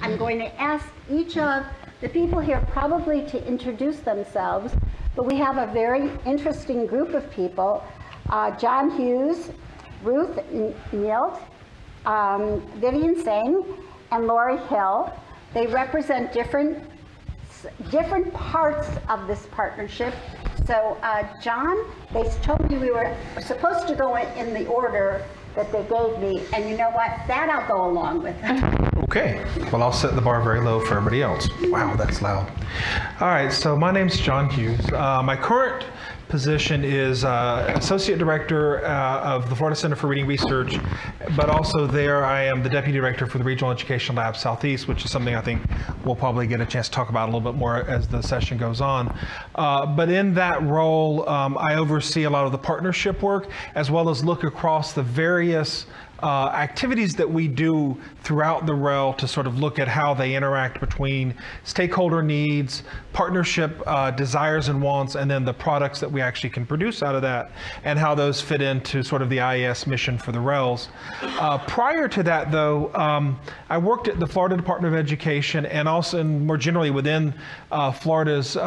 I'm going to ask each of the people here probably to introduce themselves, but we have a very interesting group of people. John Hughes, Ruth Nielt, Vivian Tseng, and Lori Hill. They represent different parts of this partnership. So John, they told me we were supposed to go in the order that they gave me, and you know what? That I'll go along with. Okay, well, I'll set the bar very low for everybody else. Wow, that's loud. All right, so my name's John Hughes. My current position is Associate Director of the Florida Center for Reading Research, but also there I am the Deputy Director for the Regional Education Lab Southeast, which is something I think we'll probably get a chance to talk about a little bit more as the session goes on. But in that role, I oversee a lot of the partnership work, as well as look across the various activities that we do throughout the REL to sort of look at how they interact between stakeholder needs, partnership desires and wants, and then the products that we actually can produce out of that, and how those fit into sort of the IES mission for the RELs. Prior to that, though, I worked at the Florida Department of Education, and also more generally within Florida's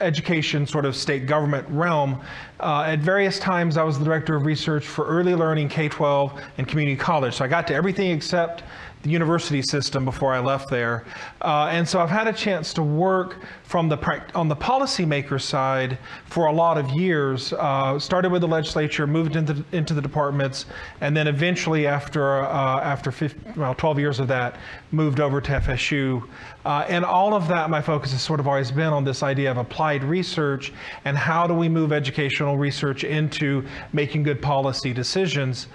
education sort of state government realm. At various times, I was the Director of Research for Early Learning, K-12, and Community College. So I got to everything except the university system before I left there. And so I've had a chance to work from on the policymaker side for a lot of years. Started with the legislature, moved into the departments, and then eventually after 12 years of that, moved over to FSU. And all of that, my focus has sort of always been on this idea of applied research and how do we move educational research into making good policy decisions.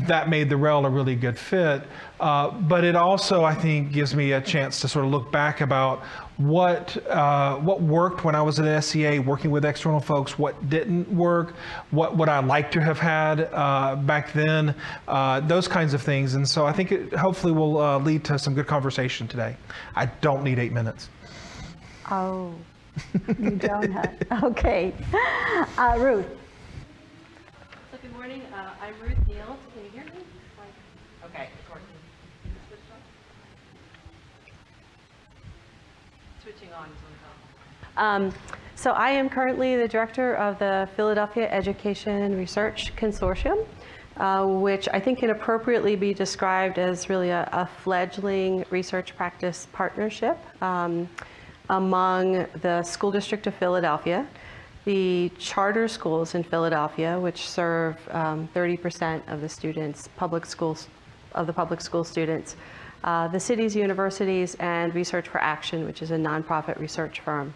That made the REL a really good fit. But it also, I think, gives me a chance to sort of look back about what worked when I was at SCA working with external folks, what didn't work, what would I like to have had back then, those kinds of things. And so I think it hopefully will lead to some good conversation today. I don't need 8 minutes. Oh, you don't. Okay. Ruth. So good morning. I'm Ruth Nielt. Can you hear me? Okay, of course. Switching on. So I am currently the director of the Philadelphia Education Research Consortium, which I think can appropriately be described as really a fledgling research practice partnership among the School District of Philadelphia, the charter schools in Philadelphia, which serve 30% of the students, public school students, the city's universities, and Research for Action, which is a nonprofit research firm.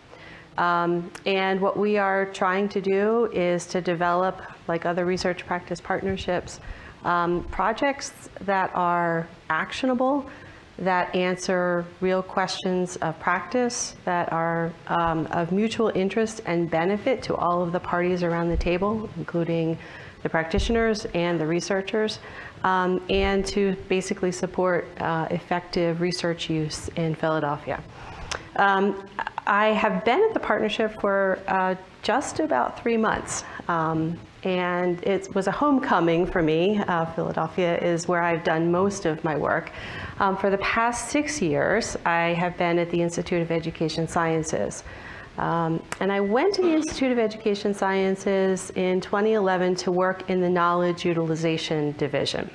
And what we are trying to do is to develop, like other research practice partnerships, projects that are actionable, that answer real questions of practice, that are of mutual interest and benefit to all of the parties around the table, including the practitioners and the researchers, and to basically support effective research use in Philadelphia. I have been at the partnership for just about 3 months, and it was a homecoming for me. Philadelphia is where I've done most of my work. For the past 6 years, I have been at the Institute of Education Sciences. And I went to the Institute of Education Sciences in 2011 to work in the Knowledge Utilization Division,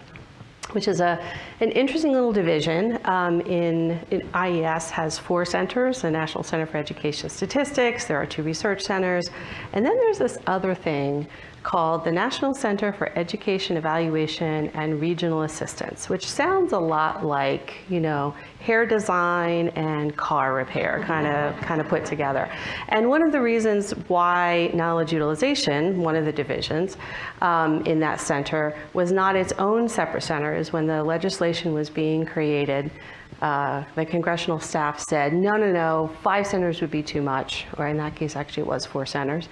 which is an interesting little division. IES has 4 centers, the National Center for Education Statistics, there are 2 research centers, and then there's this other thing called the National Center for Education Evaluation and Regional Assistance, which sounds a lot like, you know, hair design and car repair kind of put together. And one of the reasons why knowledge utilization, one of the divisions in that center, was not its own separate center is when the legislation was being created. The congressional staff said, no, 5 centers would be too much, or in that case, actually it was 4 centers,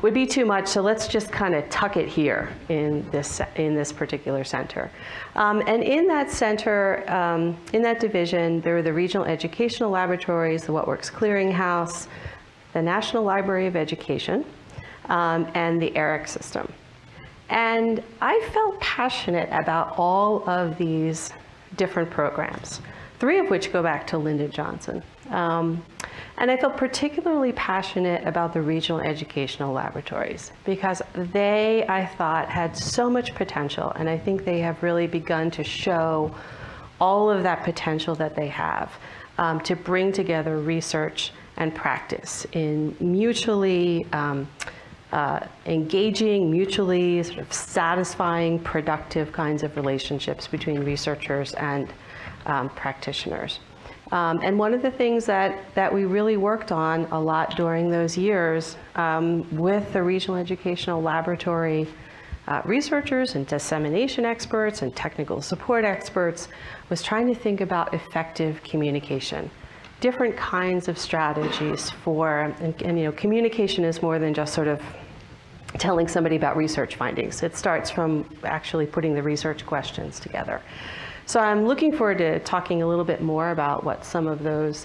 would be too much, so let's just kind of tuck it here in this particular center. And in that center, in that division, there were the regional educational laboratories, the What Works Clearinghouse, the National Library of Education, and the AERA system. And I felt passionate about all of these different programs. 3 of which go back to Lyndon Johnson. And I felt particularly passionate about the regional educational laboratories because they, I thought, had so much potential, and I think they have really begun to show all of that potential that they have to bring together research and practice in mutually engaging, mutually sort of satisfying, productive kinds of relationships between researchers and practitioners. And one of the things that we really worked on a lot during those years with the regional educational laboratory researchers and dissemination experts and technical support experts was trying to think about effective communication, different kinds of strategies for, and you know, communication is more than just sort of telling somebody about research findings. It starts from actually putting the research questions together. So I'm looking forward to talking a little bit more about what some of those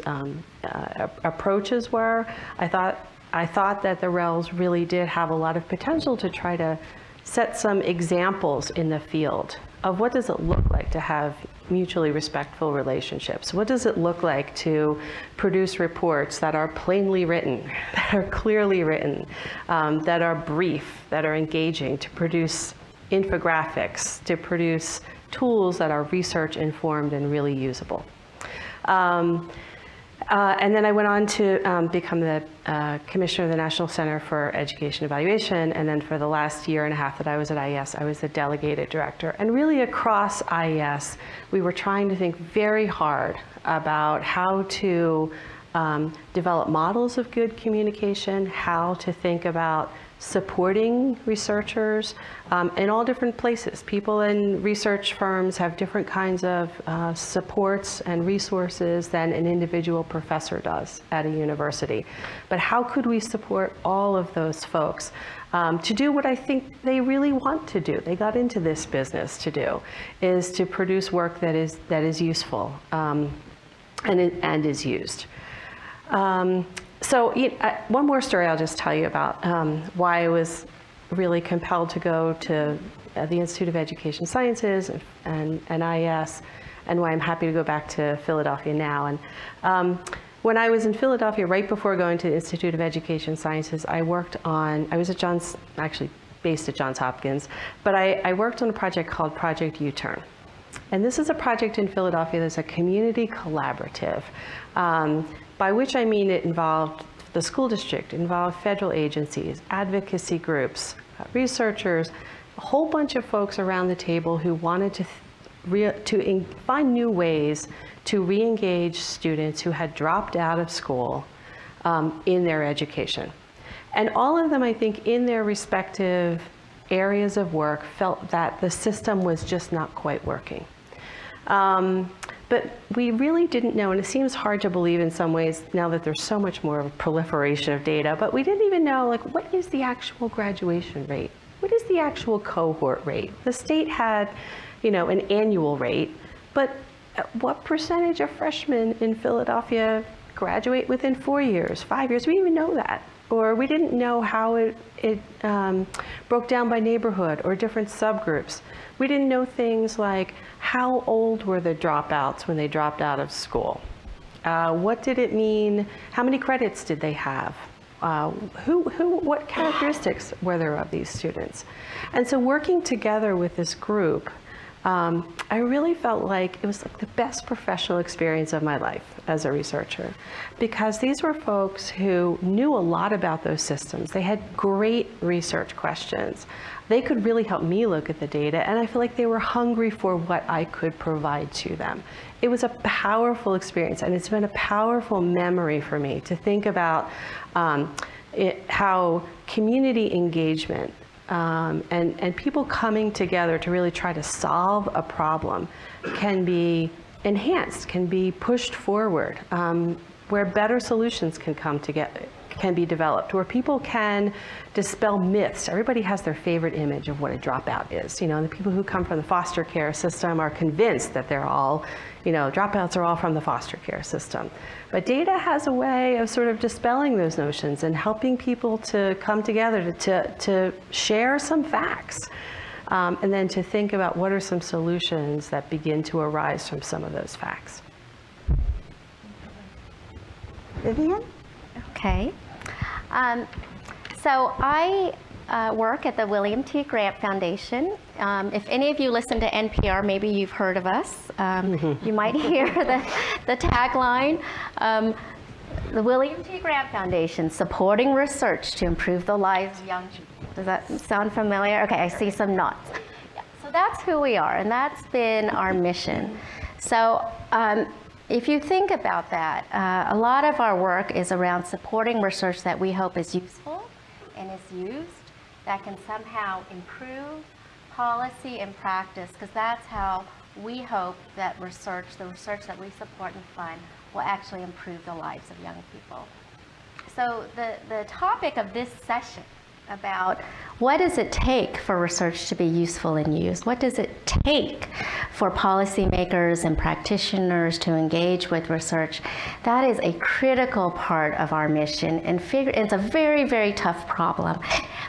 approaches were. I thought that the RELs really did have a lot of potential to try to set some examples in the field of what does it look like to have mutually respectful relationships. What does it look like to produce reports that are plainly written, that are clearly written, that are brief, that are engaging, to produce infographics, to produce tools that are research informed and really usable. And then I went on to become the commissioner of the National Center for Education Evaluation, and then for the last year and a half that I was at IES, I was the delegated director. And really across IES, we were trying to think very hard about how to develop models of good communication, how to think about supporting researchers in all different places. People in research firms have different kinds of supports and resources than an individual professor does at a university. But how could we support all of those folks to do what I think they really want to do? They got into this business to do, is to produce work that is useful and is used. So one more story I'll just tell you about why I was really compelled to go to the Institute of Education Sciences and IES, and why I'm happy to go back to Philadelphia now. And when I was in Philadelphia, right before going to the Institute of Education Sciences, I was at actually based at Johns Hopkins, but I worked on a project called Project U-Turn. And this is a project in Philadelphia that's a community collaborative. By which I mean it involved the school district, involved federal agencies, advocacy groups, researchers, a whole bunch of folks around the table who wanted to find new ways to re-engage students who had dropped out of school in their education. And all of them, I think, in their respective areas of work, felt that the system was just not quite working. But we really didn't know, and it seems hard to believe in some ways now that there's so much more of a proliferation of data, but we didn't even know, like, what is the actual graduation rate? What is the actual cohort rate? The state had, you know, an annual rate, but what percentage of freshmen in Philadelphia graduate within 4 years, 5 years? We didn't even know that. Or we didn't know how it broke down by neighborhood or different subgroups. We didn't know things like how old were the dropouts when they dropped out of school? What did it mean? How many credits did they have? What characteristics were there of these students? And so working together with this group, I really felt like it was like the best professional experience of my life as a researcher, because these were folks who knew a lot about those systems. They had great research questions. They could really help me look at the data, and I feel like they were hungry for what I could provide to them. It was a powerful experience, and it's been a powerful memory for me to think about how community engagement and people coming together to really try to solve a problem can be enhanced, can be pushed forward, where better solutions can come together, can be developed, where people can dispel myths. Everybody has their favorite image of what a dropout is. You know, the people who come from the foster care system are convinced that they're all, you know, dropouts are all from the foster care system. But data has a way of sort of dispelling those notions and helping people to come together to share some facts. And then to think about what are some solutions that begin to arise from some of those facts. Vivian. Okay. So I work at the William T. Grant Foundation. If any of you listen to NPR, maybe you've heard of us. You might hear the tagline. The William T. Grant Foundation, supporting research to improve the lives of young people. Does that sound familiar? Okay, I see some nods. Yeah, so that's who we are, and that's been our mission. So if you think about that, a lot of our work is around supporting research that we hope is useful and is used, that can somehow improve policy and practice, because that's how we hope that research, the research that we support and fund, will actually improve the lives of young people. So the topic of this session about what does it take for research to be useful and used? What does it take for policymakers and practitioners to engage with research? That is a critical part of our mission, and it's a very, very tough problem.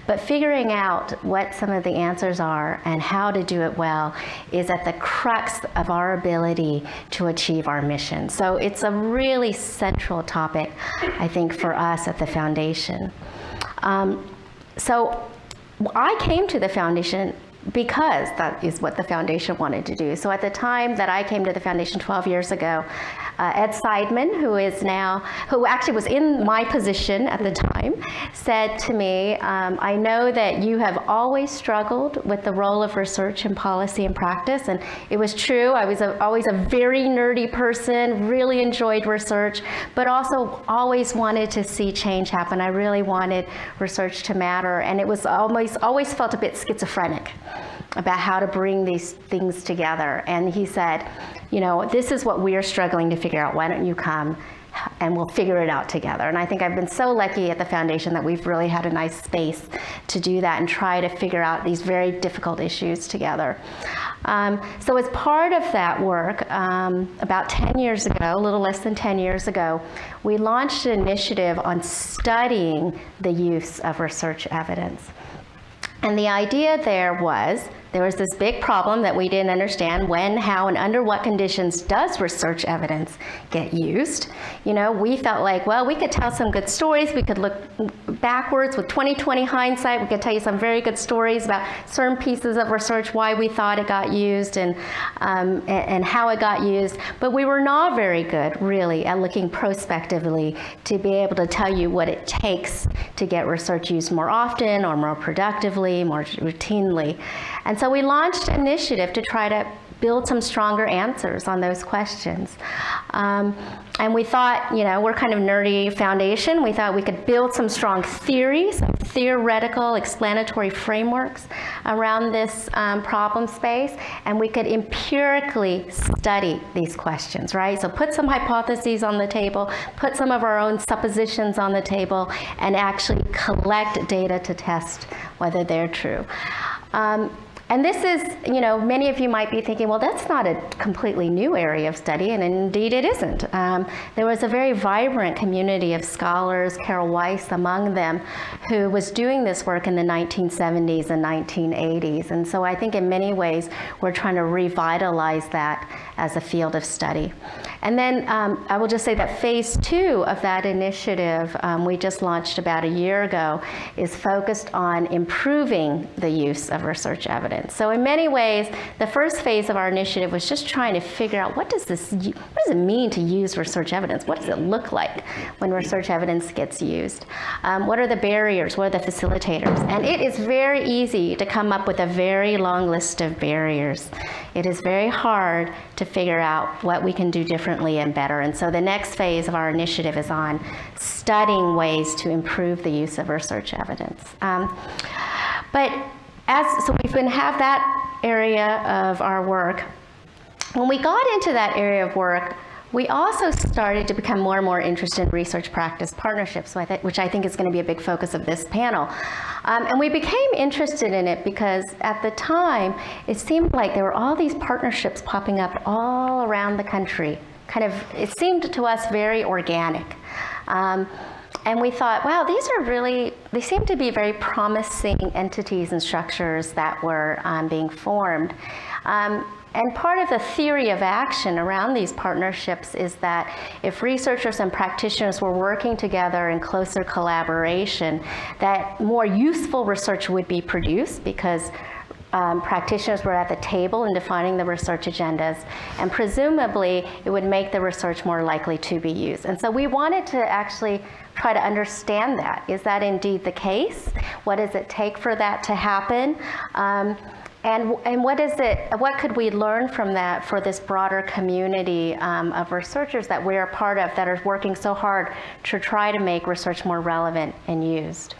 But figuring out what some of the answers are and how to do it well is at the crux of our ability to achieve our mission. So it's a really central topic, I think, for us at the foundation. So I came to the foundation because that is what the foundation wanted to do. So at the time that I came to the foundation 12 years ago, Ed Seidman, who actually was in my position at the time, said to me, I know that you have always struggled with the role of research in policy and practice, and it was true. I was always a very nerdy person, really enjoyed research, but also always wanted to see change happen. I really wanted research to matter, and it was always felt a bit schizophrenic about how to bring these things together. And he said, you know, this is what we're struggling to figure out. Why don't you come and we'll figure it out together? And I think I've been so lucky at the foundation that we've really had a nice space to do that and try to figure out these very difficult issues together. So as part of that work, about 10 years ago, a little less than 10 years ago, we launched an initiative on studying the use of research evidence. And the idea there was this big problem that we didn't understand: when, how, and under what conditions does research evidence get used? You know, we felt like, well, we could tell some good stories. We could look backwards with 20/20 hindsight. We could tell you some very good stories about certain pieces of research, why we thought it got used and how it got used. But we were not very good, really, at looking prospectively to be able to tell you what it takes to get research used more often or more productively, more routinely. And so we launched an initiative to try to build some stronger answers on those questions. And we thought, you know, we're kind of nerdy foundation. We thought we could build some strong theories, some theoretical explanatory frameworks around this problem space, and we could empirically study these questions, right? So put some hypotheses on the table, put some of our own suppositions on the table, and actually collect data to test whether they're true. And this is, you know, many of you might be thinking, well, that's not a completely new area of study, and indeed it isn't. There was a very vibrant community of scholars, Carol Weiss among them, who was doing this work in the 1970s and 1980s. And so I think in many ways we're trying to revitalize that as a field of study. And then I will just say that phase 2 of that initiative we just launched about a year ago is focused on improving the use of research evidence. So in many ways, the first phase of our initiative was just trying to figure out what does it mean to use research evidence? What does it look like when research evidence gets used? What are the barriers? What are the facilitators? And it is very easy to come up with a very long list of barriers. It is very hard to figure out what we can do differently and better. And so the next phase of our initiative is on studying ways to improve the use of research evidence. So we've been have that area of our work. When we got into that area of work, we also started to become more and more interested in research practice partnerships, which I think is going to be a big focus of this panel. And we became interested in it because at the time, it seemed like there were all these partnerships popping up all around the country. It seemed to us very organic. And we thought, wow, they seem to be very promising entities and structures that were being formed. And part of the theory of action around these partnerships is that if researchers and practitioners were working together in closer collaboration, that more useful research would be produced because practitioners were at the table in defining the research agendas, and presumably it would make the research more likely to be used. And so we wanted to actually try to understand that. Is that indeed the case? What does it take for that to happen? And what could we learn from that for this broader community of researchers that we're a part of that are working so hard to try to make research more relevant and used?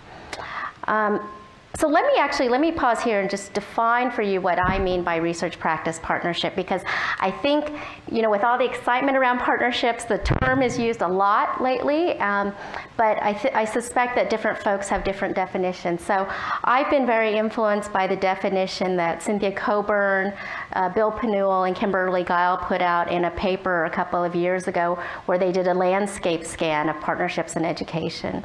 So let me pause here and just define for you what I mean by research practice partnership, because I think, with all the excitement around partnerships, the term is used a lot lately, but I suspect that different folks have different definitions. So I've been very influenced by the definition that Cynthia Coburn, Bill Pannewell, and Kimberly Guile put out in a paper a couple of years ago where they did a landscape scan of partnerships in education.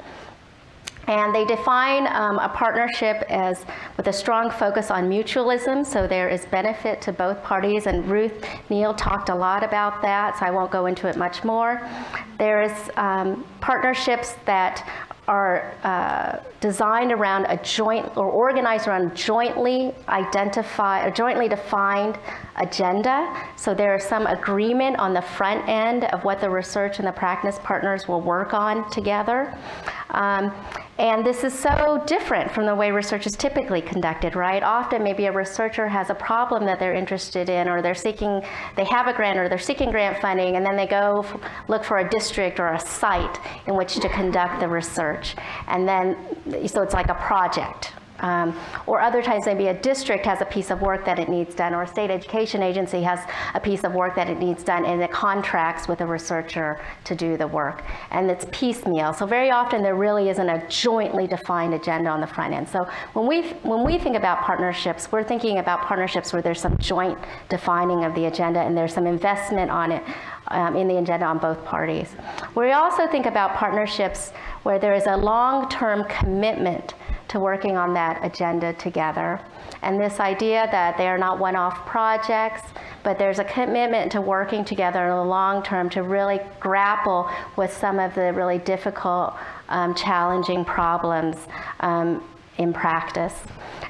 And they define a partnership as with a strong focus on mutualism, so there is benefit to both parties, and Ruth Neal talked a lot about that, so I won't go into it much more. There is partnerships that are designed around a joint or organized around jointly identified or jointly defined agenda. So there is some agreement on the front end of what the research and the practice partners will work on together. And this is so different from the way research is typically conducted, right? Often maybe a researcher has a problem that they're interested in, or they have a grant, or they're seeking grant funding, and then they go look for a district or a site in which to conduct the research. And then, so it's like a project. Or other times maybe a district has a piece of work that it needs done, or a state education agency has a piece of work that it needs done, and it contracts with a researcher to do the work. And it's piecemeal. So very often there really isn't a jointly defined agenda on the front end. So when we think about partnerships, we're thinking about partnerships where there's some joint defining of the agenda and there's some investment on it in the agenda on both parties. We also think about partnerships where there is a long-term commitment to working on that agenda together. And this idea that they are not one-off projects, but there's a commitment to working together in the long term to really grapple with some of the really difficult, challenging problems in practice.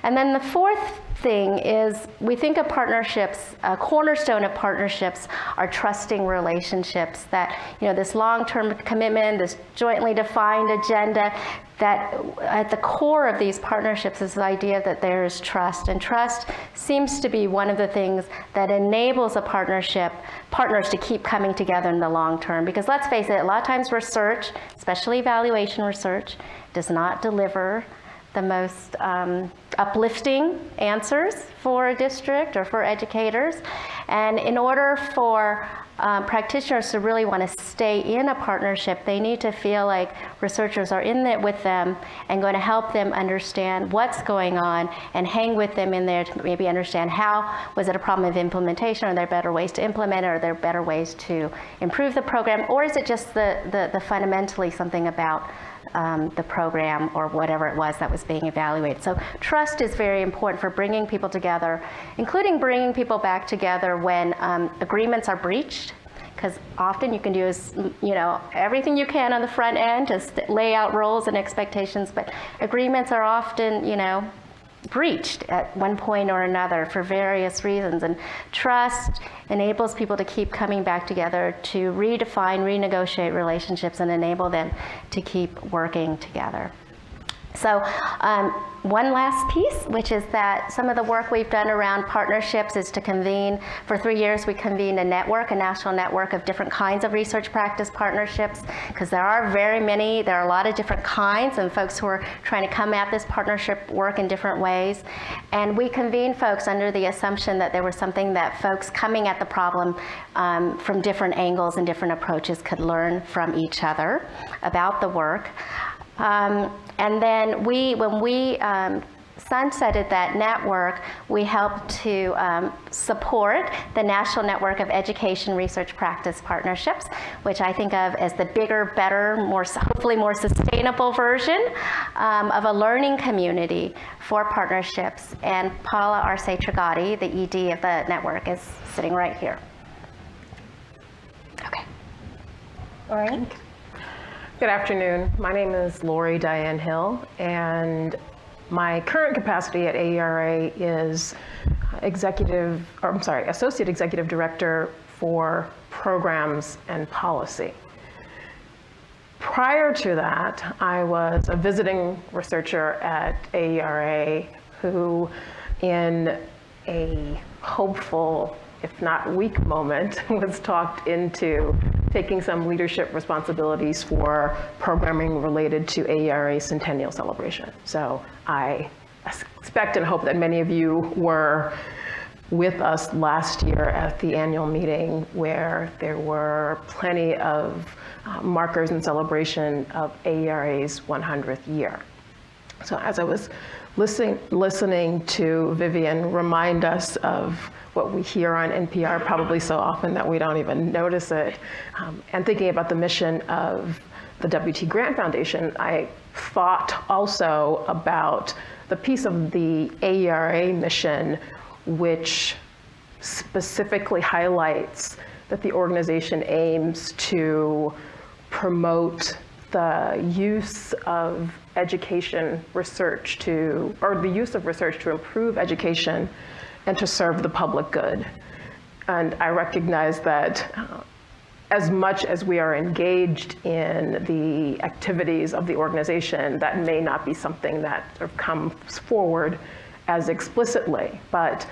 And then the fourth thing is we think of partnerships, a cornerstone of partnerships are trusting relationships, that this long-term commitment, this jointly defined agenda, that at the core of these partnerships is the idea that there is trust. And trust seems to be one of the things that enables a partners to keep coming together in the long term. Because let's face it, a lot of times research, especially evaluation research, does not deliver the most uplifting answers for a district or for educators. And in order for practitioners to really want to stay in a partnership, they need to feel like researchers are in it with them and going to help them understand what's going on and hang with them in there to maybe understand how, was it a problem of implementation, are there better ways to implement it, are there better ways to improve the program, or is it just the fundamentally something about the program or whatever it was that was being evaluated. So trust is very important for bringing people together, including bringing people back together when agreements are breached, because often you can do everything you can on the front end to lay out roles and expectations, but agreements are often breached at one point or another for various reasons. And trust enables people to keep coming back together to redefine, renegotiate relationships, and enable them to keep working together. So one last piece, which is that some of the work we've done around partnerships is to convene, for 3 years we convened a national network of different kinds of research practice partnerships, because there are a lot of different kinds, and folks who are trying to come at this partnership work in different ways. And we convened folks under the assumption that there was something that folks coming at the problem from different angles and different approaches could learn from each other about the work. And then when we sunsetted that network, we helped to support the National Network of Education Research Practice Partnerships, which I think of as the bigger, better, hopefully more sustainable version of a learning community for partnerships. And Paula Arce-Trigati, the ED of the network, is sitting right here. Okay. Lori? Good afternoon. My name is Lori Diane Hill, and my current capacity at AERA is Associate Executive Director for Programs and Policy. Prior to that, I was a visiting researcher at AERA who, in a hopeful, if not weak moment, was talked into taking some leadership responsibilities for programming related to AERA Centennial celebration. So I expect and hope that many of you were with us last year at the annual meeting, where there were plenty of markers in celebration of AERA's 100th year. So as I was listening to Vivian remind us of what we hear on NPR probably so often that we don't even notice it, and thinking about the mission of the W.T. Grant Foundation, I thought also about the piece of the AERA mission which specifically highlights that the organization aims to promote the use of education research the use of research to improve education and to serve the public good. And I recognize that as much as we are engaged in the activities of the organization, that may not be something that sort of comes forward as explicitly, but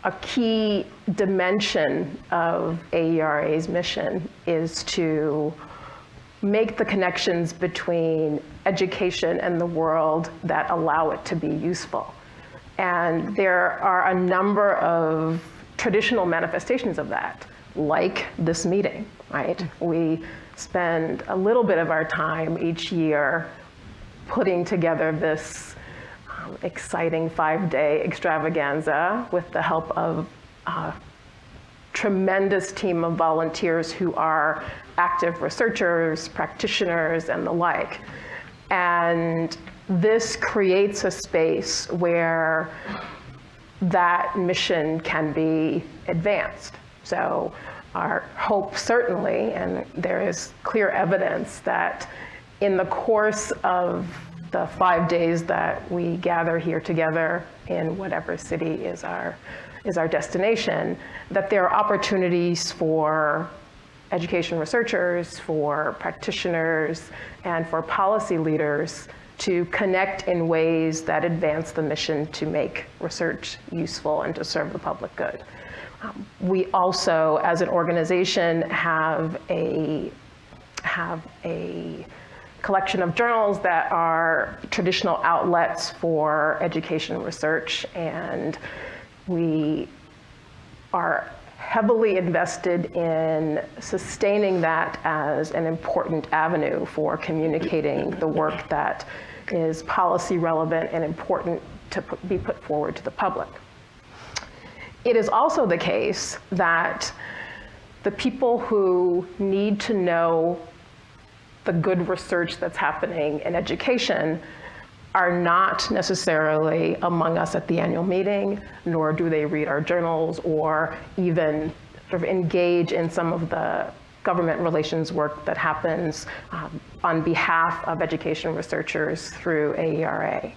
a key dimension of AERA's mission is to make the connections between education and the world that allow it to be useful. And there are a number of traditional manifestations of that, like this meeting, right? We spend a little bit of our time each year putting together this exciting 5-day extravaganza with the help of a tremendous team of volunteers who are active researchers, practitioners, and the like. And this creates a space where that mission can be advanced. So our hope certainly, and there is clear evidence that in the course of the 5 days that we gather here together in whatever city is our destination, that there are opportunities for education researchers, for practitioners, and for policy leaders to connect in ways that advance the mission to make research useful and to serve the public good. We also, as an organization, have a collection of journals that are traditional outlets for education research, and we are heavily invested in sustaining that as an important avenue for communicating the work that is policy relevant and important to be put forward to the public. It is also the case that the people who need to know the good research that's happening in education are not necessarily among us at the annual meeting, nor do they read our journals or even sort of engage in some of the government relations work that happens on behalf of education researchers through AERA.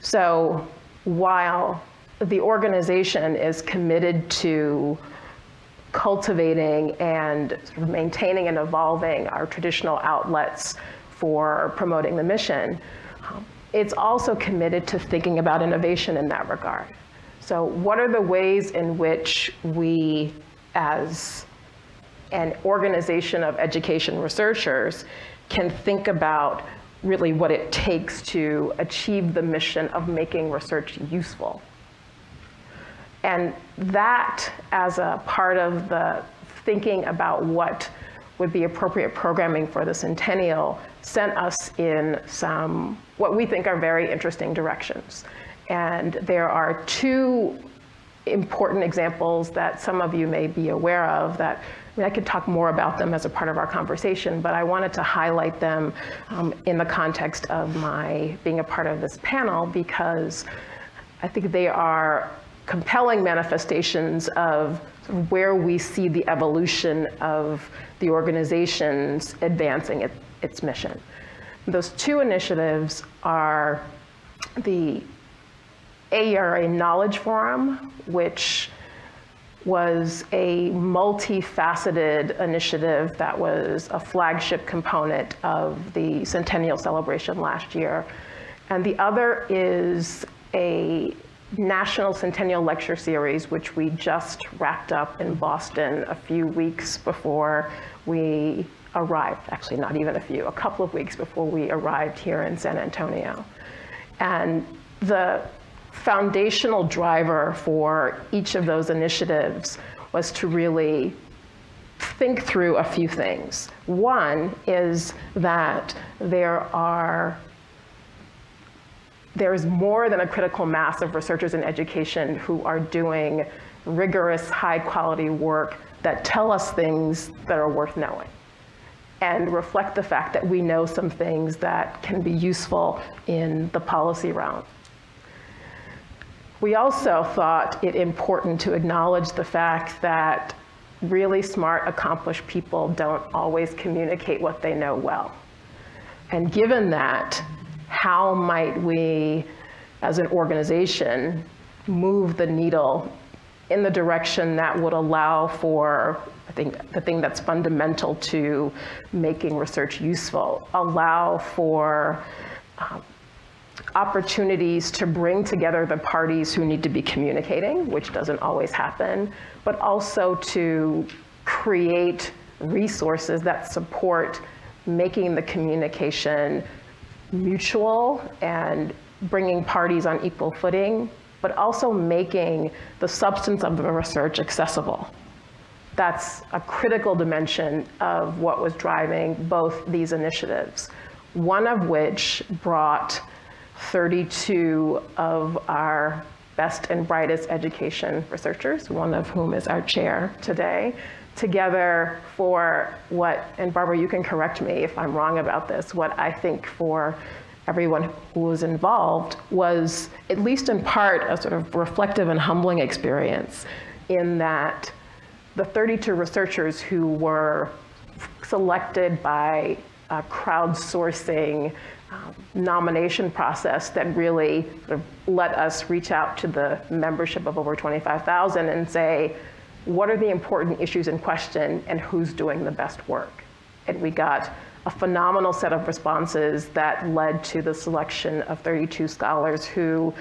So while the organization is committed to cultivating and sort of maintaining and evolving our traditional outlets for promoting the mission, it's also committed to thinking about innovation in that regard. So what are the ways in which we, as an organization of education researchers, can think about really what it takes to achieve the mission of making research useful? And that, as a part of the thinking about what would be appropriate programming for the Centennial, sent us in some, what we think are very interesting directions. And there are two important examples that some of you may be aware of that, I could talk more about them as a part of our conversation, but I wanted to highlight them in the context of my being a part of this panel, because I think they are compelling manifestations of where we see the evolution of the organizations advancing its mission. Those two initiatives are the AERA Knowledge Forum, which was a multifaceted initiative that was a flagship component of the Centennial celebration last year. And the other is a National Centennial Lecture Series, which we just wrapped up in Boston a few weeks before we arrived. Actually, not even a couple of weeks before we arrived here in San Antonio. And the foundational driver for each of those initiatives was to really think through a few things. One is that there is more than a critical mass of researchers in education who are doing rigorous, high-quality work that tell us things that are worth knowing and reflect the fact that we know some things that can be useful in the policy realm. We also thought it important to acknowledge the fact that really smart, accomplished people don't always communicate what they know well. And given that, how might we, as an organization, move the needle in the direction that would allow for, I think, the thing that's fundamental to making research useful, allow for opportunities to bring together the parties who need to be communicating, which doesn't always happen, but also to create resources that support making the communication mutual and bringing parties on equal footing, but also making the substance of the research accessible. That's a critical dimension of what was driving both these initiatives, one of which brought 32 of our best and brightest education researchers, one of whom is our chair today, together for what, and Barbara, you can correct me if I'm wrong about this, what I think for everyone who was involved was, at least in part, a sort of reflective and humbling experience in that the 32 researchers who were selected by a crowdsourcing nomination process that really sort of let us reach out to the membership of over 25,000 and say, what are the important issues in question and who's doing the best work? And we got a phenomenal set of responses that led to the selection of 32 scholars who,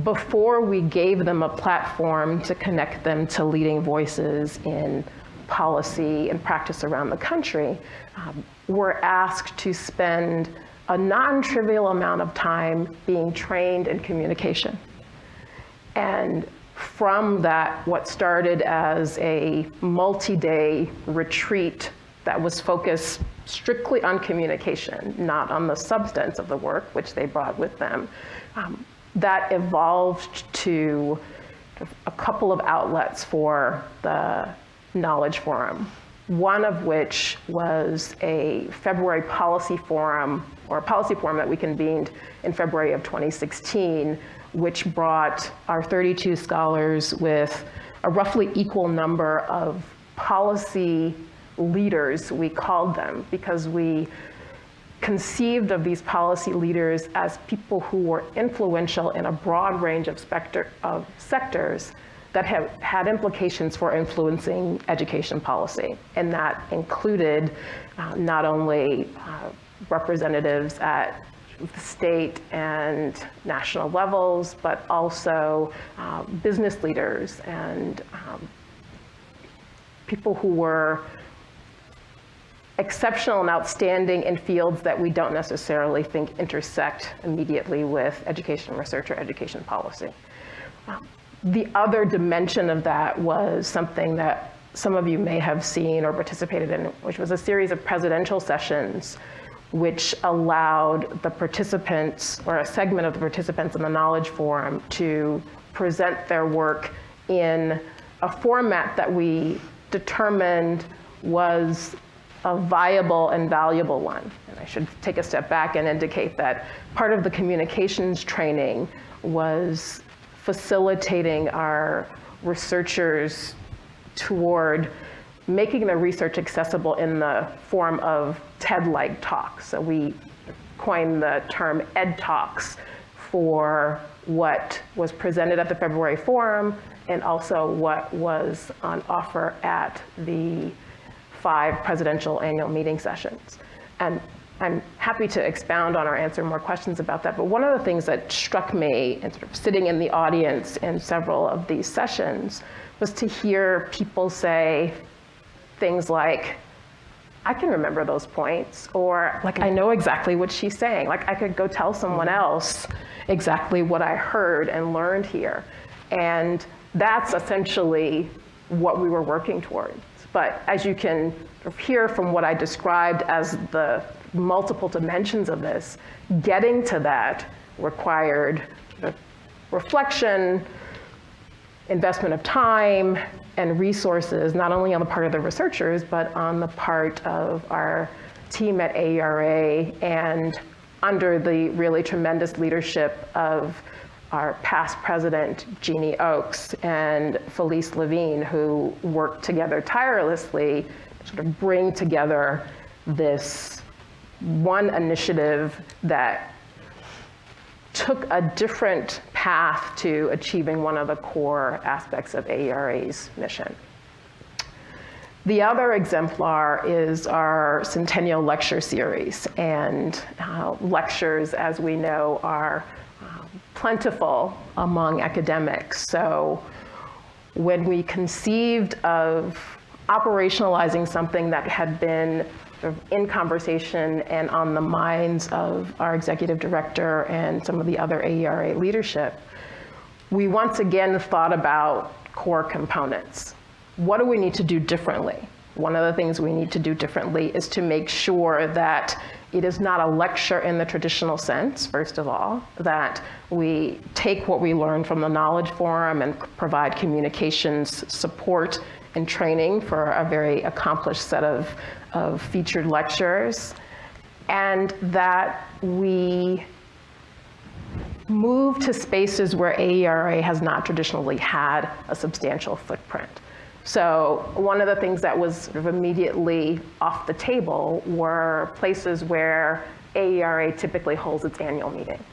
before we gave them a platform to connect them to leading voices in policy and practice around the country, were asked to spend a non-trivial amount of time being trained in communication. And from that, what started as a multi-day retreat that was focused strictly on communication, not on the substance of the work, which they brought with them, that evolved to a couple of outlets for the Knowledge Forum. One of which was a February policy forum, or a policy forum that we convened in February of 2016, which brought our 32 scholars with a roughly equal number of policy leaders, we called them, because we conceived of these policy leaders as people who were influential in a broad range of sectors that have had implications for influencing education policy. And that included not only representatives at the state and national levels, but also business leaders and people who were exceptional and outstanding in fields that we don't necessarily think intersect immediately with education research or education policy. The other dimension of that was something that some of you may have seen or participated in, which was a series of presidential sessions which allowed the participants, or a segment of the participants in the Knowledge Forum, to present their work in a format that we determined was a viable and valuable one. And I should take a step back and indicate that part of the communications training was facilitating our researchers toward making the research accessible in the form of TED-like talks. So we coined the term Ed Talks for what was presented at the February Forum and also what was on offer at the 5 presidential annual meeting sessions. And I'm happy to expound on or answer more questions about that, but one of the things that struck me, and sort of sitting in the audience in several of these sessions, was to hear people say things like, I can remember those points, or like, I know exactly what she's saying. Like, I could go tell someone else exactly what I heard and learned here. And that's essentially what we were working towards. But as you can hear from what I described as the multiple dimensions of this, getting to that required reflection, investment of time and resources, not only on the part of the researchers, but on the part of our team at AERA, and under the really tremendous leadership of our past president, Jeannie Oakes, and Felice Levine, who worked together tirelessly to sort of bring together this one initiative that took a different path to achieving one of the core aspects of AERA's mission. The other exemplar is our Centennial lecture series, and lectures, as we know, are plentiful among academics. So when we conceived of operationalizing something that had been sort of in conversation and on the minds of our executive director and some of the other AERA leadership, we once again thought about core components. What do we need to do differently? One of the things we need to do differently is to make sure that it is not a lecture in the traditional sense, first of all, that we take what we learned from the Knowledge Forum and provide communications support and training for a very accomplished set of featured lectures, and that we move to spaces where AERA has not traditionally had a substantial footprint. So one of the things that was sort of immediately off the table were places where AERA typically holds its annual meeting.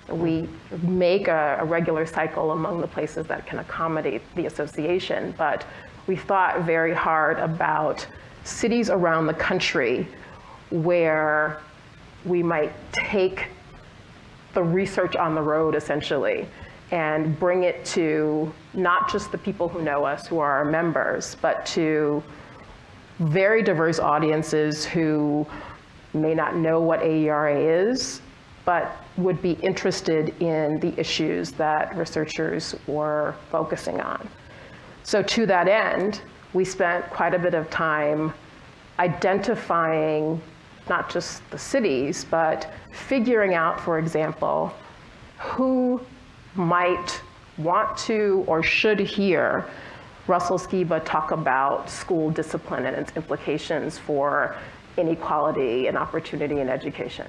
We make a regular cycle among the places that can accommodate the association, but we thought very hard about cities around the country where we might take the research on the road, essentially, and bring it to not just the people who know us, who are our members, but to very diverse audiences who may not know what AERA is, but would be interested in the issues that researchers were focusing on. So to that end, we spent quite a bit of time identifying not just the cities, but figuring out, for example, who might want to or should hear Russell Skiba talk about school discipline and its implications for inequality and opportunity in education.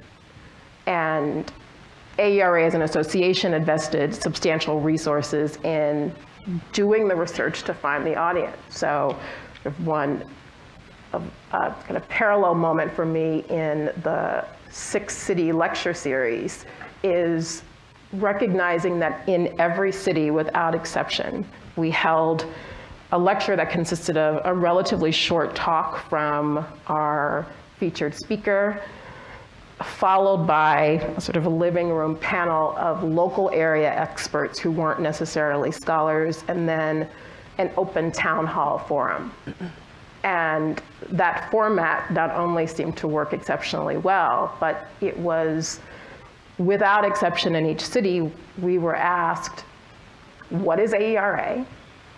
And AERA as an association invested substantial resources in doing the research to find the audience. So one kind of parallel moment for me in the 6-city lecture series is recognizing that in every city, without exception, we held a lecture that consisted of a relatively short talk from our featured speaker, followed by a sort of a living room panel of local area experts who weren't necessarily scholars, and then an open town hall forum. And that format not only seemed to work exceptionally well, but it was, without exception in each city, we were asked, what is AERA?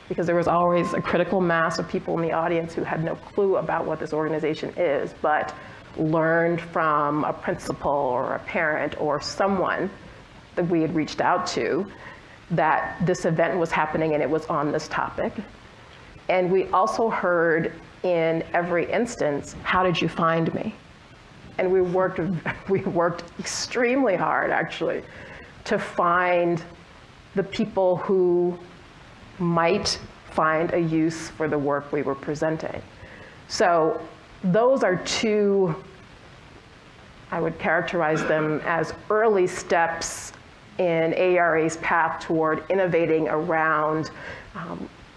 Because there was always a critical mass of people in the audience who had no clue about what this organization is, but learned from a principal or a parent or someone that we had reached out to that this event was happening and it was on this topic. And we also heard in every instance, how did you find me? And we worked extremely hard, actually, to find the people who might find a use for the work we were presenting. So those are two, I would characterize them as early steps in AERA's path toward innovating around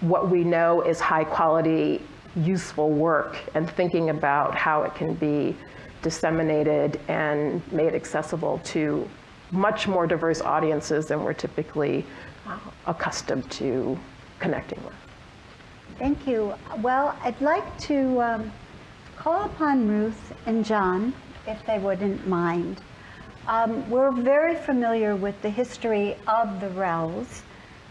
what we know is high quality, useful work, and thinking about how it can be disseminated and made accessible to much more diverse audiences than we're typically accustomed to connecting with. Thank you. Well, I'd like to call upon Ruth and John, if they wouldn't mind. We're very familiar with the history of the RELs.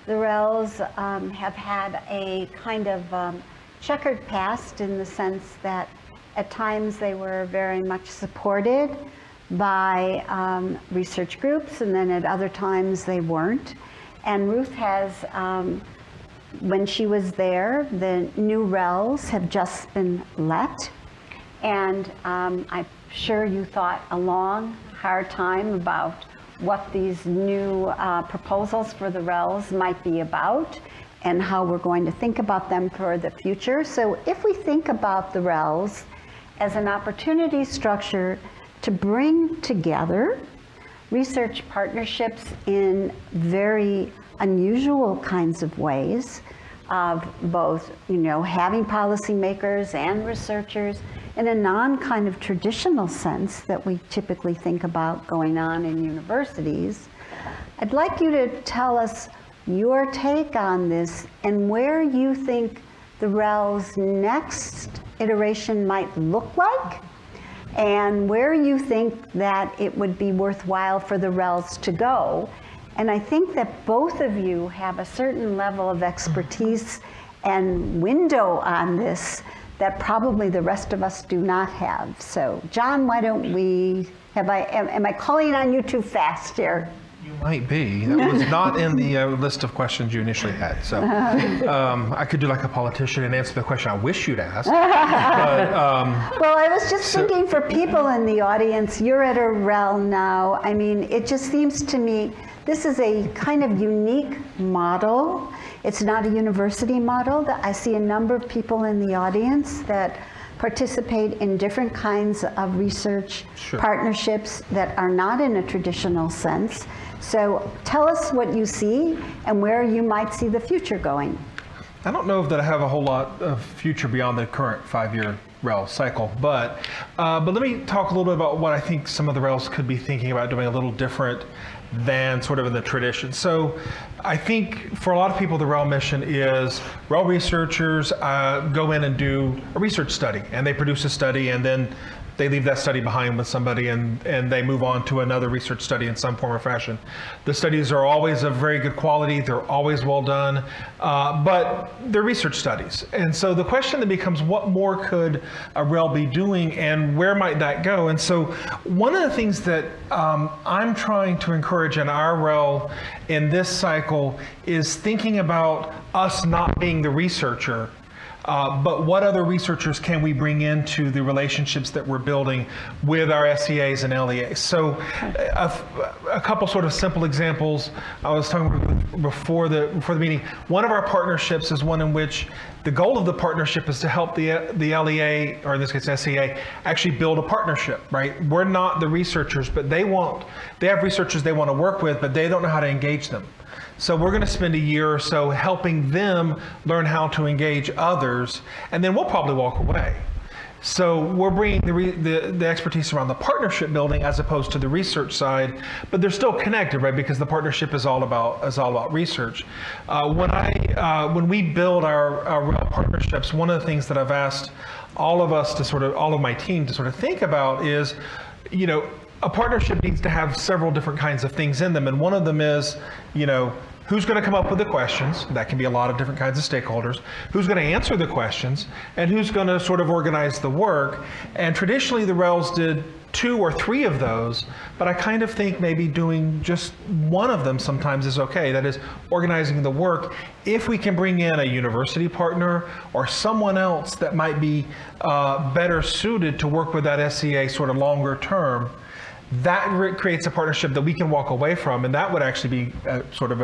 The RELs have had a kind of checkered past in the sense that at times they were very much supported by research groups, and then at other times they weren't. And Ruth has, when she was there, the new RELs have just been let. And I'm sure you thought a long, hard time about what these new proposals for the RELs might be about and how we're going to think about them for the future. So if we think about the RELs as an opportunity structure to bring together research partnerships in very unusual kinds of ways of both, having policymakers and researchers in a non-kind of traditional sense that we typically think about going on in universities. I'd like you to tell us your take on this and where you think the REL's next iteration might look like, and where you think that it would be worthwhile for the RELs to go. And I think that both of you have a certain level of expertise and window on this that probably the rest of us do not have. So John, why don't we, am I calling on you too fast here? You might be. That was not in the list of questions you initially had. So I could do like a politician and answer the question I wish you'd asked. But, well, I was just thinking for people in the audience, you're at a REL now. I mean, it just seems to me this is a kind of unique model. It's not a university model. I see a number of people in the audience that participate in different kinds of research partnerships that are not in a traditional sense. So tell us what you see and where you might see the future going. I don't know that I have a whole lot of future beyond the current 5-year REL cycle, but let me talk a little bit about what I think some of the RELs could be thinking about doing a little different than sort of in the tradition. So I think for a lot of people, the REL mission is REL researchers go in and do a research study, and they produce a study, and then they leave that study behind with somebody, and they move on to another research study in some form or fashion. The studies are always of very good quality, they're always well done, but they're research studies. And so the question then becomes, what more could a REL be doing, and where might that go? And so one of the things that I'm trying to encourage in our REL in this cycle is thinking about us not being the researcher, but what other researchers can we bring into the relationships that we're building with our SEAs and LEAs? So a couple sort of simple examples. I was talking before the meeting. One of our partnerships is one in which the goal of the partnership is to help the LEA, or in this case SEA, actually build a partnership, right? We're not the researchers, but they have researchers they want to work with, but they don't know how to engage them. So we're going to spend a year or so helping them learn how to engage others, and then we'll probably walk away. So we're bringing the expertise around the partnership building as opposed to the research side, but they're still connected, right? Because the partnership is all about research. When we build our real partnerships, one of the things that I've asked all of my team to sort of think about is, a partnership needs to have several different kinds of things in them, and one of them is, who's going to come up with the questions? That can be a lot of different kinds of stakeholders. Who's going to answer the questions? And who's going to sort of organize the work? And traditionally, the RELs did 2 or 3 of those, but I kind of think maybe doing just one of them sometimes is okay. That is, organizing the work. If we can bring in a university partner or someone else that might be better suited to work with that SEA sort of longer term, that creates a partnership that we can walk away from, and that would actually be sort of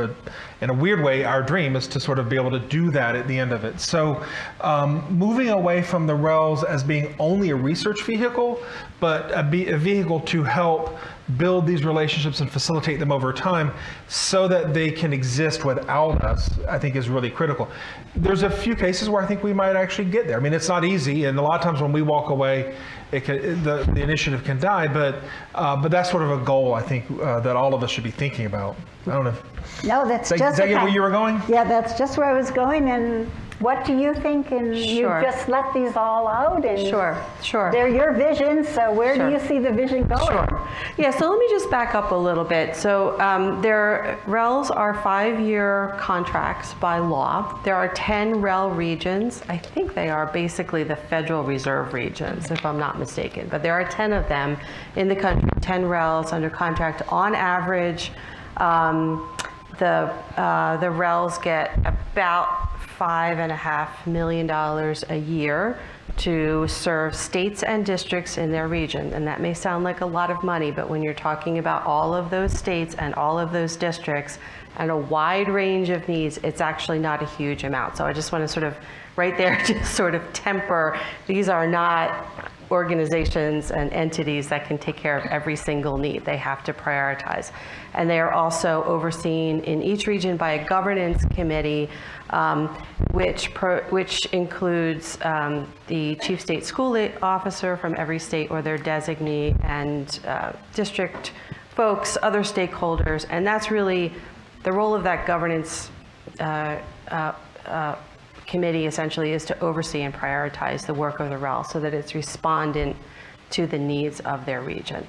in a weird way, our dream is to sort of be able to do that at the end of it. So moving away from the RELs as being only a research vehicle, but a vehicle to help build these relationships and facilitate them over time so that they can exist without us, I think is really critical. There's a few cases where I think we might actually get there. I mean, it's not easy, and a lot of times when we walk away, the initiative can die, but that's sort of a goal, I think, that all of us should be thinking about. I don't know if... No, that's just... Is that where you were going? Yeah, that's just where I was going, and what do you think? And you just let these all out, and Sure. they're your visions, so where do you see the vision going? Sure. Yeah, so let me just back up a little bit. So their RELs are 5-year contracts by law. There are 10 REL regions. I think they are basically the Federal Reserve regions, if I'm not mistaken. But there are 10 of them in the country, 10 RELs under contract. On average, the RELs get about $5.5 million a year to serve states and districts in their region. And that may sound like a lot of money, but when you're talking about all of those states and all of those districts and a wide range of needs, it's actually not a huge amount. So I just want to sort of right there just sort of temper, these are not organizations and entities that can take care of every single need. They have to prioritize. And they are also overseen in each region by a governance committee, which includes the chief state school officer from every state or their designee, and district folks, other stakeholders. And that's really the role of that governance committee, essentially, is to oversee and prioritize the work of the REL so that it's respondent to the needs of their region.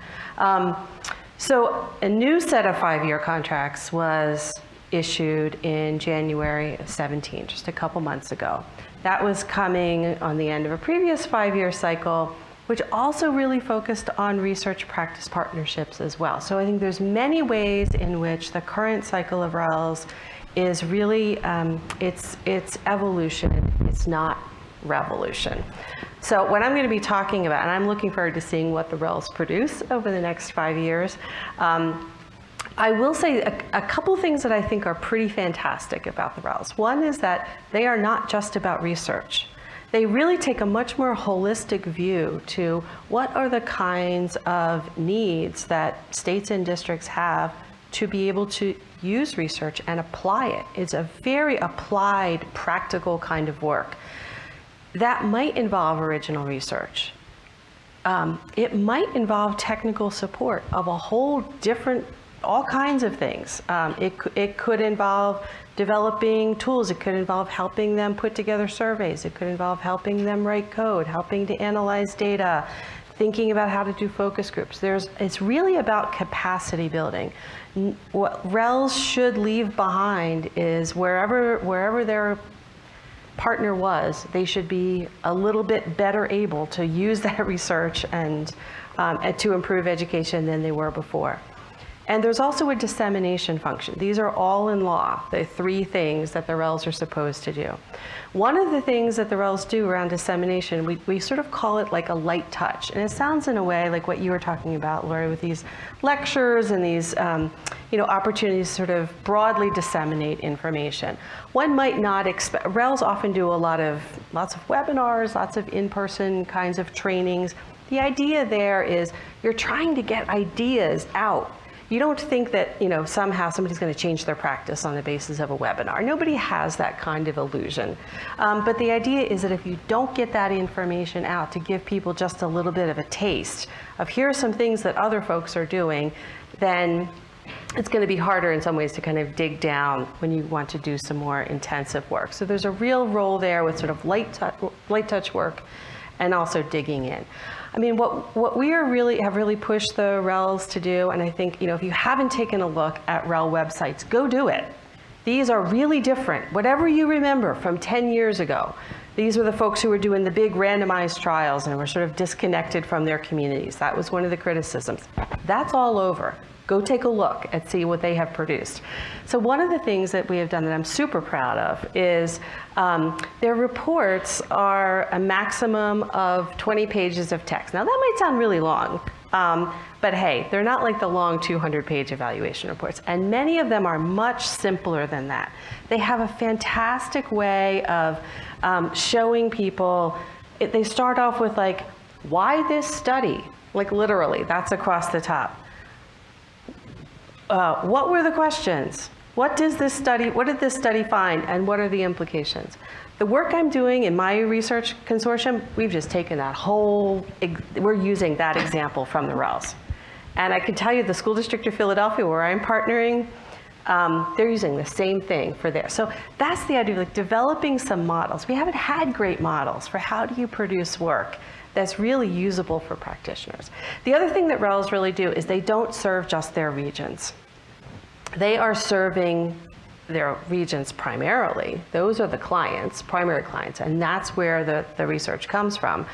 So a new set of 5-year contracts was issued in January of 17, just a couple months ago. That was coming on the end of a previous 5-year cycle, which also really focused on research practice partnerships as well. So I think there's many ways in which the current cycle of RELs is really, it's evolution, it's not revolution. So what I'm going to be talking about, and I'm looking forward to seeing what the RELs produce over the next 5 years, I will say a couple things that I think are pretty fantastic about the RELs. One is that they are not just about research. They really take a much more holistic view to what are the kinds of needs that states and districts have to be able to use research and apply it. It's a very applied, practical kind of work. That might involve original research. It might involve technical support of a whole different, all kinds of things. It could involve developing tools. It could involve helping them put together surveys. It could involve helping them write code, helping to analyze data, thinking about how to do focus groups. It's really about capacity building. What RELs should leave behind is wherever their partner was, they should be a little bit better able to use that research and to improve education than they were before. And there's also a dissemination function. These are all in law, the 3 things that the RELs are supposed to do. One of the things that the RELs do around dissemination, we sort of call it like a light touch. And it sounds in a way like what you were talking about, Lori, with these lectures and these opportunities to sort of broadly disseminate information. One might not expect, RELs often do lots of webinars, lots of in-person kinds of trainings. The idea there is you're trying to get ideas out. You don't think that somehow somebody's going to change their practice on the basis of a webinar. Nobody has that kind of illusion. But the idea is that if you don't get that information out to give people just a little bit of a taste of here are some things that other folks are doing, then it's going to be harder in some ways to kind of dig down when you want to do some more intensive work. So there's a real role there with sort of light touch work and also digging in. I mean, what we have really pushed the RELs to do, and I think, if you haven't taken a look at REL websites, go do it. These are really different. Whatever you remember from 10 years ago, these were the folks who were doing the big randomized trials and were sort of disconnected from their communities. That was one of the criticisms. That's all over. Go take a look and see what they have produced. So one of the things that we have done that I'm super proud of is their reports are a maximum of 20 pages of text. Now that might sound really long, but hey, they're not like the long 200-page evaluation reports. And many of them are much simpler than that. They have a fantastic way of showing people, they start off with like, why this study? Like literally, that's across the top. What were the questions? What did this study find, and what are the implications? The work I'm doing in my research consortium, we've just taken that whole, we're using that example from the RELs. And I can tell you the School District of Philadelphia, where I'm partnering, they're using the same thing for there. So that's the idea of like developing some models. We haven't had great models for how do you produce work that's really usable for practitioners. The other thing that RELs really do is they don't serve just their regions. They are serving their regions primarily. Those are the clients, primary clients, and that's where the research comes from.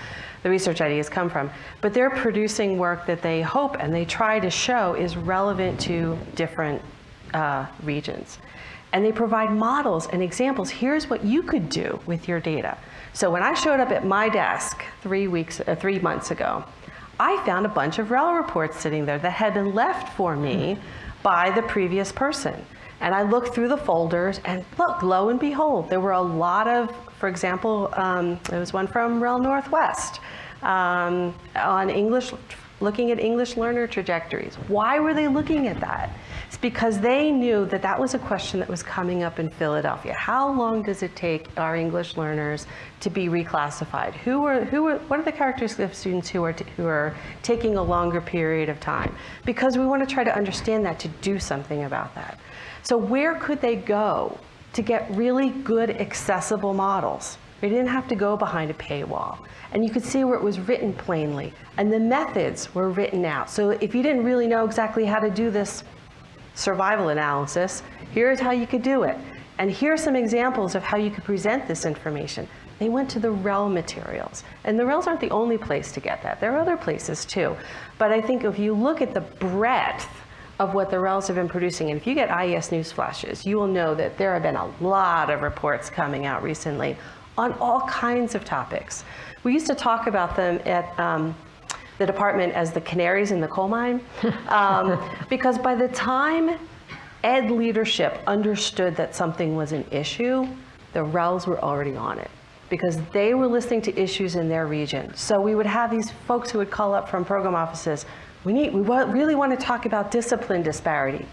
The research ideas come from. But they're producing work that they hope and they try to show is relevant to different regions. And they provide models and examples. Here's what you could do with your data. So when I showed up at my desk 3 months ago, I found a bunch of REL reports sitting there that had been left for me by the previous person. And I looked through the folders and look, lo and behold, there were a lot of, for example, there was one from REL Northwest on English, looking at English learner trajectories. Why were they looking at that? It's because they knew that that was a question that was coming up in Philadelphia. How long does it take our English learners to be reclassified? What are the characteristics of students who are taking a longer period of time? Because we want to try to understand that to do something about that. So where could they go to get really good accessible models? They didn't have to go behind a paywall. And you could see where it was written plainly. And the methods were written out. So if you didn't really know exactly how to do this survival analysis, here's how you could do it. And here's some examples of how you could present this information. They went to the REL materials. And the RELs aren't the only place to get that. There are other places too. But I think if you look at the breadth of what the RELs have been producing, and if you get IES news flashes, you will know that there have been a lot of reports coming out recently on all kinds of topics. We used to talk about them at the department as the canaries in the coal mine, because by the time ed leadership understood that something was an issue, the RELs were already on it, because they were listening to issues in their region. So we would have these folks who would call up from program offices, we really want to talk about discipline disparity.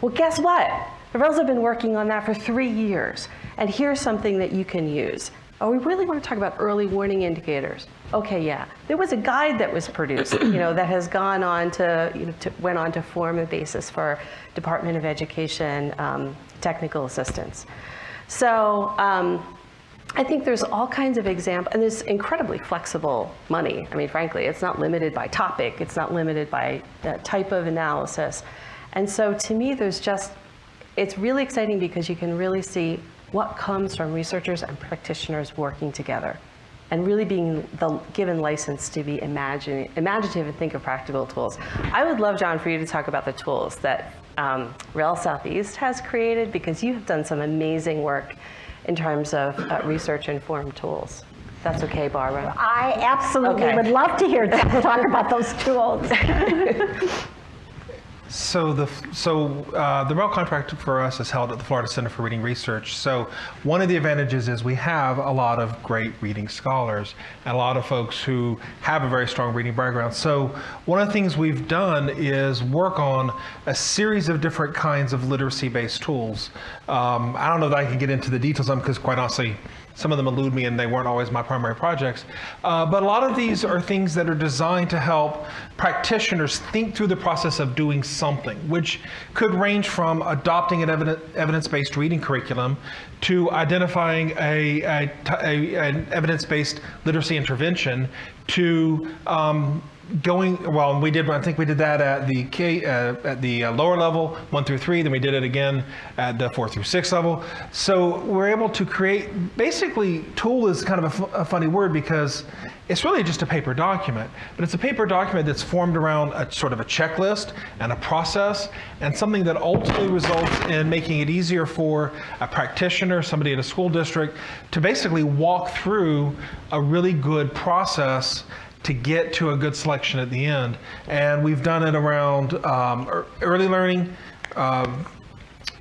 Well, guess what? The RELs have been working on that for 3 years, and here's something that you can use. Oh, we really want to talk about early warning indicators. Okay, yeah. There was a guide that was produced, that has gone on to, went on to form a basis for Department of Education technical assistance. So I think there's all kinds of examples, and there's incredibly flexible money. I mean, frankly, it's not limited by topic. It's not limited by type of analysis. And so to me, it's really exciting because you can really see what comes from researchers and practitioners working together and really being given license to be imaginative and think of practical tools. I would love, John, for you to talk about the tools that REL Southeast has created, because you have done some amazing work in terms of research-informed tools. That's okay, Barbara? I absolutely would love to hear talk about those tools. So the REL contract for us is held at the Florida Center for Reading Research. So one of the advantages is we have a lot of great reading scholars and a lot of folks who have a very strong reading background. So one of the things we've done is work on a series of different kinds of literacy-based tools. I don't know that I can get into the details of them because, quite honestly, some of them elude me and they weren't always my primary projects. But a lot of these are things that are designed to help practitioners think through the process of doing something, which could range from adopting an evidence-based reading curriculum to identifying an evidence-based literacy intervention to I think we did that at the lower level, 1 through 3, then we did it again at the 4 through 6 level. So we're able to create, basically, tool is kind of a funny word because it's really just a paper document, but it's a paper document that's formed around a sort of a checklist and a process and something that ultimately results in making it easier for a practitioner, somebody in a school district, to basically walk through a really good process to get to a good selection at the end. And we've done it around early learning,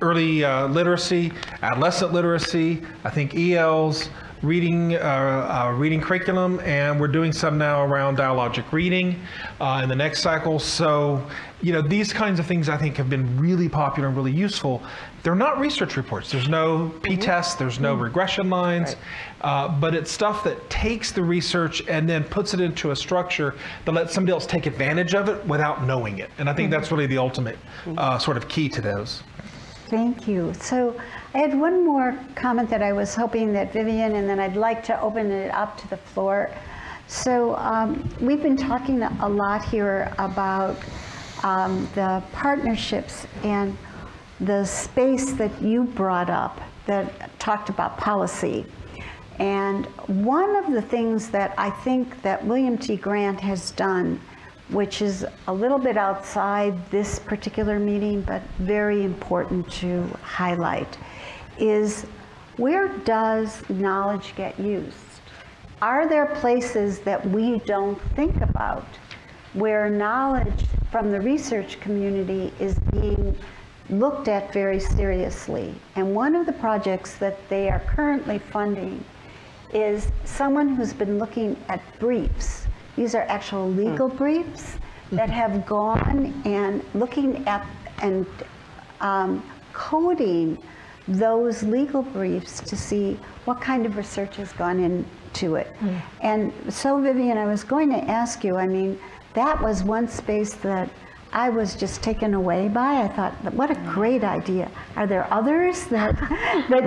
early literacy, adolescent literacy, I think ELs, reading curriculum, and we're doing some now around dialogic reading in the next cycle. So, these kinds of things I think have been really popular and really useful. They're not research reports. There's no p-tests, there's no regression lines, but it's stuff that takes the research and then puts it into a structure that lets somebody else take advantage of it without knowing it. And I think that's really the ultimate sort of key to those. Thank you. So I had one more comment that I was hoping that Vivian, and then I'd like to open it up to the floor. So we've been talking a lot here about the partnerships and the space that you brought up that talked about policy. And one of the things that I think that William T. Grant has done, which is a little bit outside this particular meeting, but very important to highlight, is where does knowledge get used? Are there places that we don't think about where knowledge from the research community is being looked at very seriously? And one of the projects that they are currently funding is someone who's been looking at briefs. These are actual legal briefs that have gone and looking at and coding those legal briefs to see what kind of research has gone into it. And so, Vivian, I was going to ask you, I mean, that was one space that I was just taken away by. I thought, what a great idea. Are there others that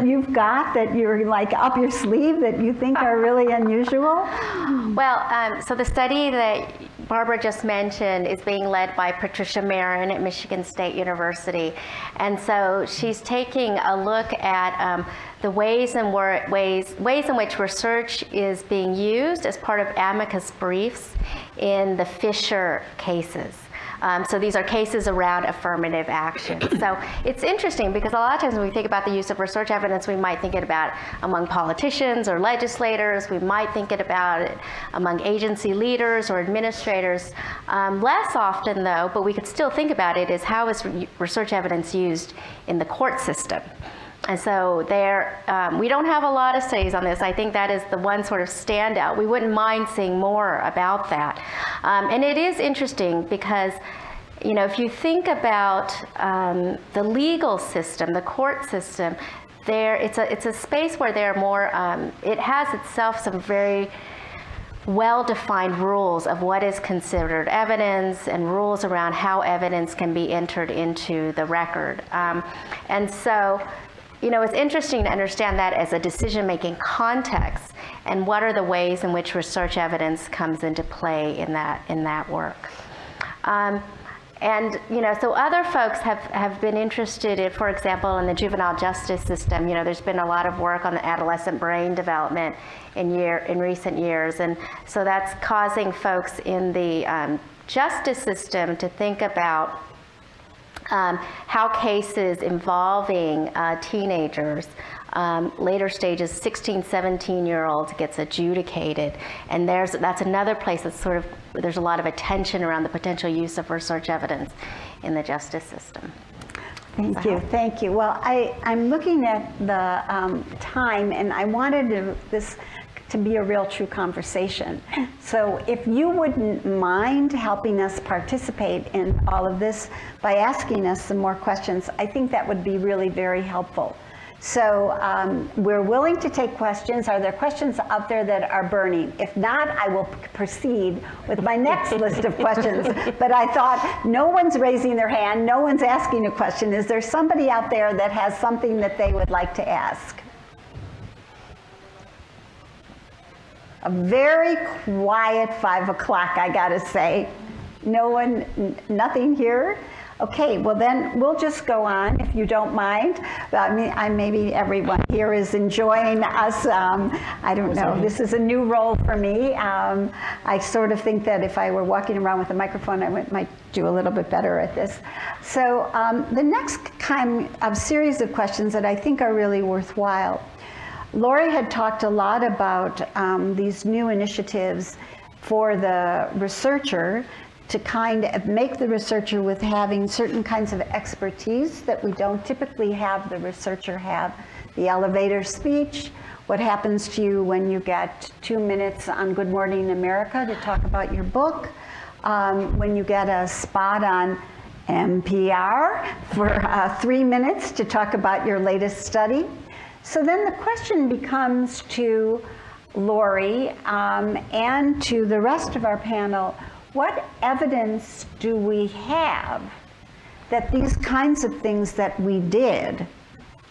you've got that you're like up your sleeve that you think are really unusual? Well, so the study that Barbara just mentioned is being led by Patricia Marin at Michigan State University. And so she's taking a look at the ways in which research is being used as part of amicus briefs in the Fisher cases. So these are cases around affirmative action. So it's interesting because a lot of times when we think about the use of research evidence, we might think it about among politicians or legislators. We might think it about it among agency leaders or administrators. Less often, though, but we could still think about it, is how is research evidence used in the court system? And so we don't have a lot of studies on this. I think that is the one sort of standout. We wouldn't mind seeing more about that. And it is interesting because, if you think about the legal system, the court system, it's a space where there are more, it has itself some very well-defined rules of what is considered evidence and rules around how evidence can be entered into the record. And so, it's interesting to understand that as a decision-making context and what are the ways in which research evidence comes into play in that work. So other folks have been interested in, for example, in the juvenile justice system. There's been a lot of work on the adolescent brain development in recent years, and so that's causing folks in the justice system to think about how cases involving teenagers, later stages, 16, 17-year-olds gets adjudicated. And that's another place that's there's a lot of attention around the potential use of research evidence in the justice system. Thank you. Well, I'm looking at the time, and I wanted this to be a real true conversation. So if you wouldn't mind helping us participate in all of this by asking us some more questions, I think that would be really very helpful. So we're willing to take questions. Are there questions out there that are burning? If not, I will proceed with my next list of questions. But I thought, no one's raising their hand, no one's asking a question. Is there somebody out there that has something that they would like to ask? A very quiet 5 o'clock, I gotta say. No one, nothing here? Okay, well then we'll just go on if you don't mind. I mean, maybe everyone here is enjoying us. I don't know, this is a new role for me. I sort of think that if I were walking around with a microphone, I might do a little bit better at this. So the next kind of series of questions that I think are really worthwhile. Lori had talked a lot about these new initiatives for the researcher to kind of make the researcher with having certain kinds of expertise that we don't typically have the researcher have. The elevator speech, what happens to you when you get 2 minutes on Good Morning America to talk about your book, when you get a spot on NPR for 3 minutes to talk about your latest study. So then the question becomes to Lori and to the rest of our panel, what evidence do we have that these kinds of things that we did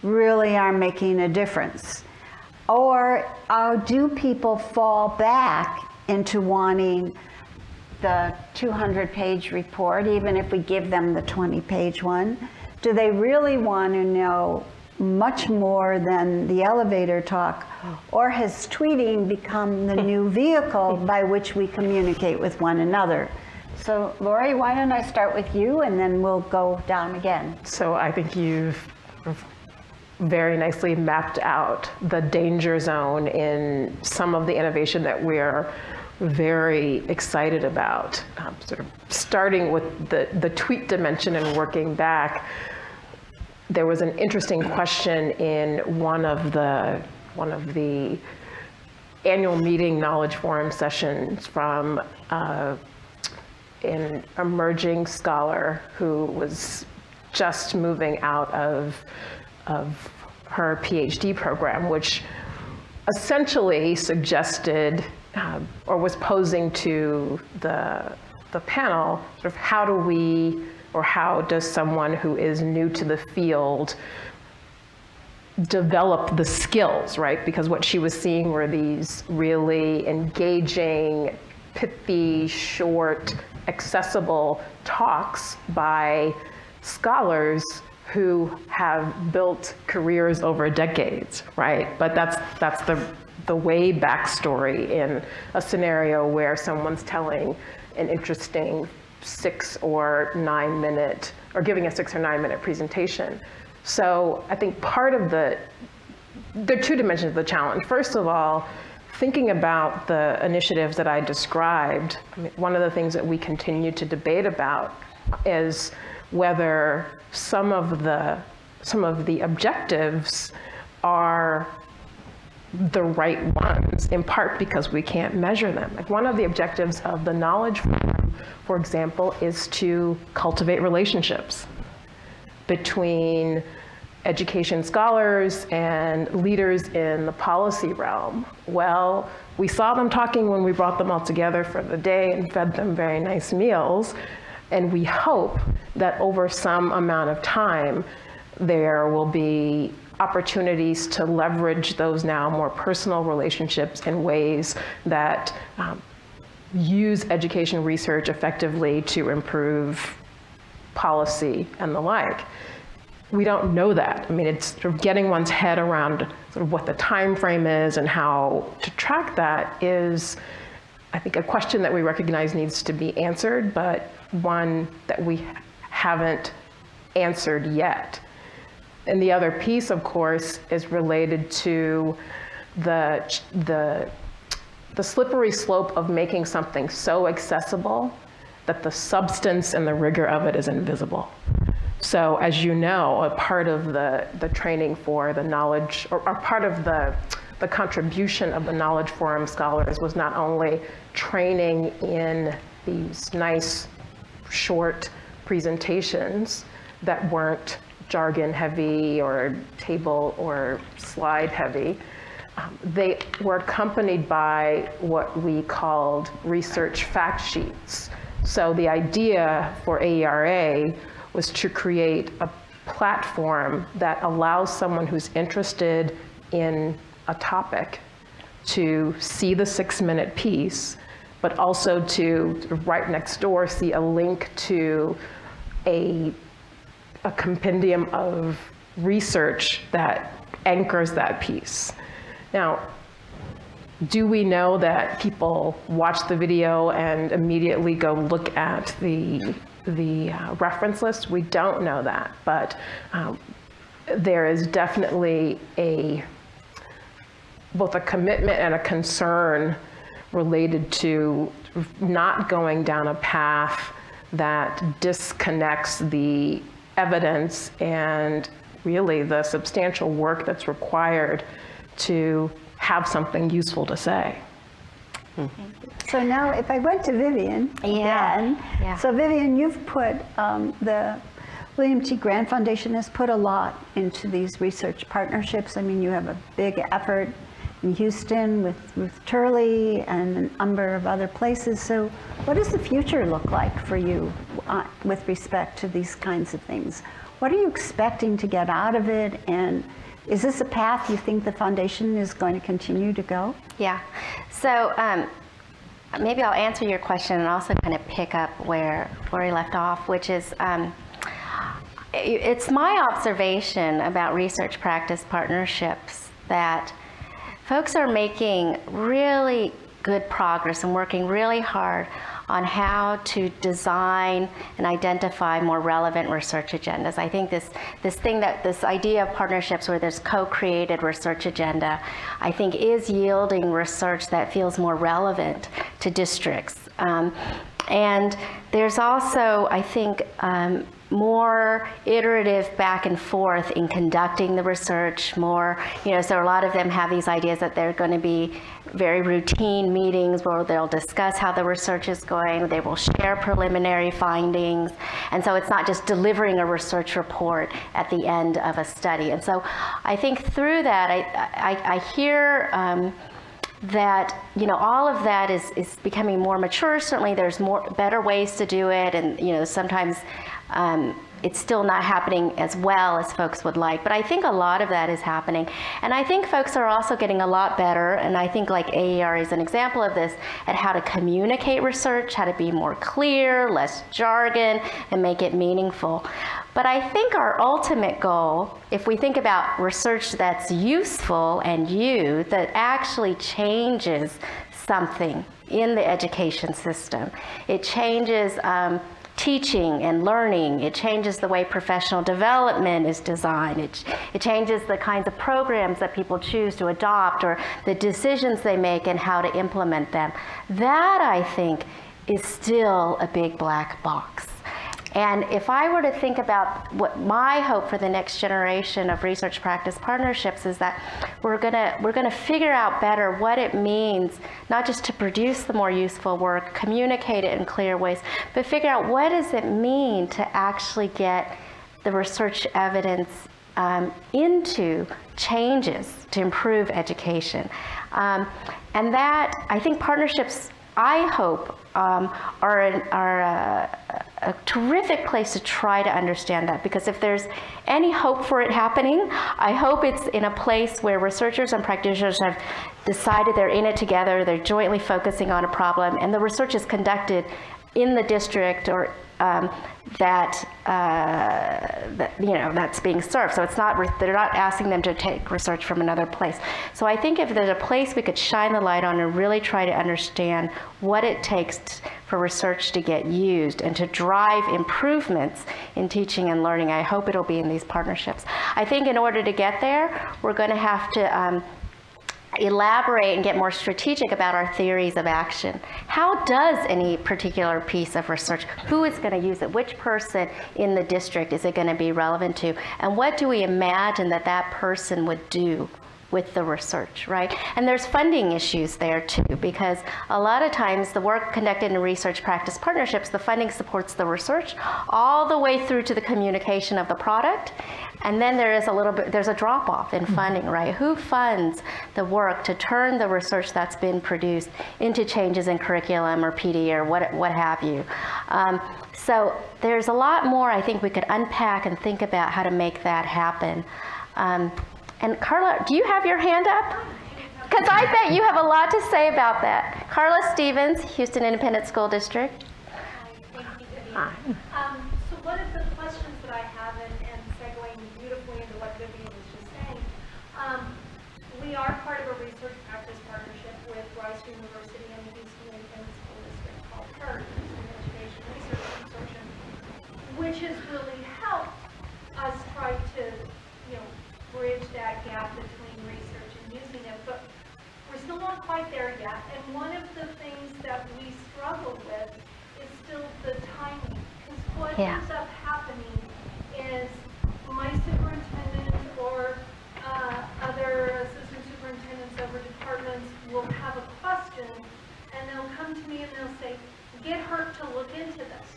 really are making a difference? Or do people fall back into wanting the 200-page report, even if we give them the 20-page one? Do they really want to know much more than the elevator talk, or has tweeting become the new vehicle by which we communicate with one another? So Lori, why don't I start with you and then we'll go down again. So I think you've very nicely mapped out the danger zone in some of the innovation that we're very excited about. Sort of starting with the tweet dimension and working back. There was an interesting question in one of the annual meeting knowledge forum sessions from an emerging scholar who was just moving out of her PhD program, which essentially suggested or was posing to the panel sort of how do we, or how does someone who is new to the field develop the skills, right? Because what she was seeing were these really engaging, pithy, short, accessible talks by scholars who have built careers over decades, right? But that's the way back story in a scenario where someone's telling an interesting 6 or 9 minute, or giving a 6 or 9 minute presentation. So I think part of there are 2 dimensions of the challenge. First of all, thinking about the initiatives that I described, I mean, one of the things that we continue to debate about is whether some of the objectives are the right ones, in part because we can't measure them. Like one of the objectives of the Knowledge Forum, for example, is to cultivate relationships between education scholars and leaders in the policy realm. Well, we saw them talking when we brought them all together for the day and fed them very nice meals, and we hope that over some amount of time there will be opportunities to leverage those now more personal relationships in ways that use education research effectively to improve policy and the like. We don't know that. I mean, it's sort of getting one's head around sort of what the time frame is and how to track that is, I think, a question that we recognize needs to be answered, but one that we haven't answered yet. And the other piece, of course, is related to the slippery slope of making something so accessible that the substance and the rigor of it is invisible. So as you know, a part of the training for the knowledge, or part of the contribution of the Knowledge Forum scholars was not only training in these nice, short presentations that weren't jargon heavy or table or slide heavy. They were accompanied by what we called research fact sheets. So the idea for AERA was to create a platform that allows someone who's interested in a topic to see the 6-minute piece, but also to right next door see a link to a compendium of research that anchors that piece. Now, do we know that people watch the video and immediately go look at the reference list? We don't know that, but there is definitely both a commitment and a concern related to not going down a path that disconnects the evidence and really the substantial work that's required to have something useful to say. So now if I went to Vivian again, so Vivian, you've put, the William T. Grant Foundation has put a lot into these research partnerships. I mean, you have a big effort in Houston with Ruth Turley and a number of other places. So what does the future look like for you with respect to these kinds of things? What are you expecting to get out of it? And is this a path you think the foundation is going to continue to go? Yeah. So maybe I'll answer your question and also kind of pick up where Lori left off, which is it's my observation about research practice partnerships that folks are making really good progress and working really hard on how to design and identify more relevant research agendas. I think this idea of partnerships where there's co-created research agenda, I think is yielding research that feels more relevant to districts. And there's also, I think, more iterative back and forth in conducting the research, more, so a lot of them have these ideas that they're going to be very routine meetings where they'll discuss how the research is going, they will share preliminary findings, and so it's not just delivering a research report at the end of a study. And so I think through that, I hear that all of that is becoming more mature. Certainly there's better ways to do it, and sometimes it's still not happening as well as folks would like, but I think a lot of that is happening. And I think folks are also getting a lot better, and I think like AERA is an example of this, at how to communicate research, how to be more clear, less jargon, and make it meaningful. But I think our ultimate goal, if we think about research that's useful and used, that actually changes something in the education system. It changes teaching and learning. It changes the way professional development is designed. It changes the kinds of programs that people choose to adopt or the decisions they make and how to implement them. That, I think, is still a big black box. And if I were to think about what my hope for the next generation of research practice partnerships is that we're gonna figure out better what it means, not just to produce the more useful work, communicate it in clear ways, but figure out what does it mean to actually get the research evidence into changes to improve education. And that, I think partnerships, I hope, are a terrific place to try to understand that, because if there's any hope for it happening, I hope it's in a place where researchers and practitioners have decided they're in it together, they're jointly focusing on a problem, and the research is conducted in the district or that's being served. So it's not, they're not asking them to take research from another place. So I think if there's a place we could shine the light on and really try to understand what it takes for research to get used and to drive improvements in teaching and learning, I hope it'll be in these partnerships. I think in order to get there, we're going to have to elaborate and get more strategic about our theories of action. How does any particular piece of research, who is going to use it, which person in the district is it going to be relevant to, and what do we imagine that that person would do with the research, right? And there's funding issues there too, because a lot of times the work conducted in research practice partnerships, the funding supports the research all the way through to the communication of the product. And then there is there's a drop off in funding, right? Who funds the work to turn the research that's been produced into changes in curriculum or PD or what have you? So there's a lot more I think we could unpack and think about how to make that happen. And Carla, do you have your hand up? Because I bet you have a lot to say about that. Carla Stevens, Houston Independent School District. Thank you, Vivian. So one of the questions that I have, and segueing beautifully into what Vivian was just saying, we are part of a research practice partnership with Rice University and the Houston Independent School District called Curran, Houston Education Research Consortium, which has really helped us try to, bridge that gap between research and using it. But we're still not quite there yet. And one of the things that we struggle with is still the timing. Because what ends up happening is my superintendent or other assistant superintendents over departments will have a question, and they'll come to me and they'll say, get her to look into this.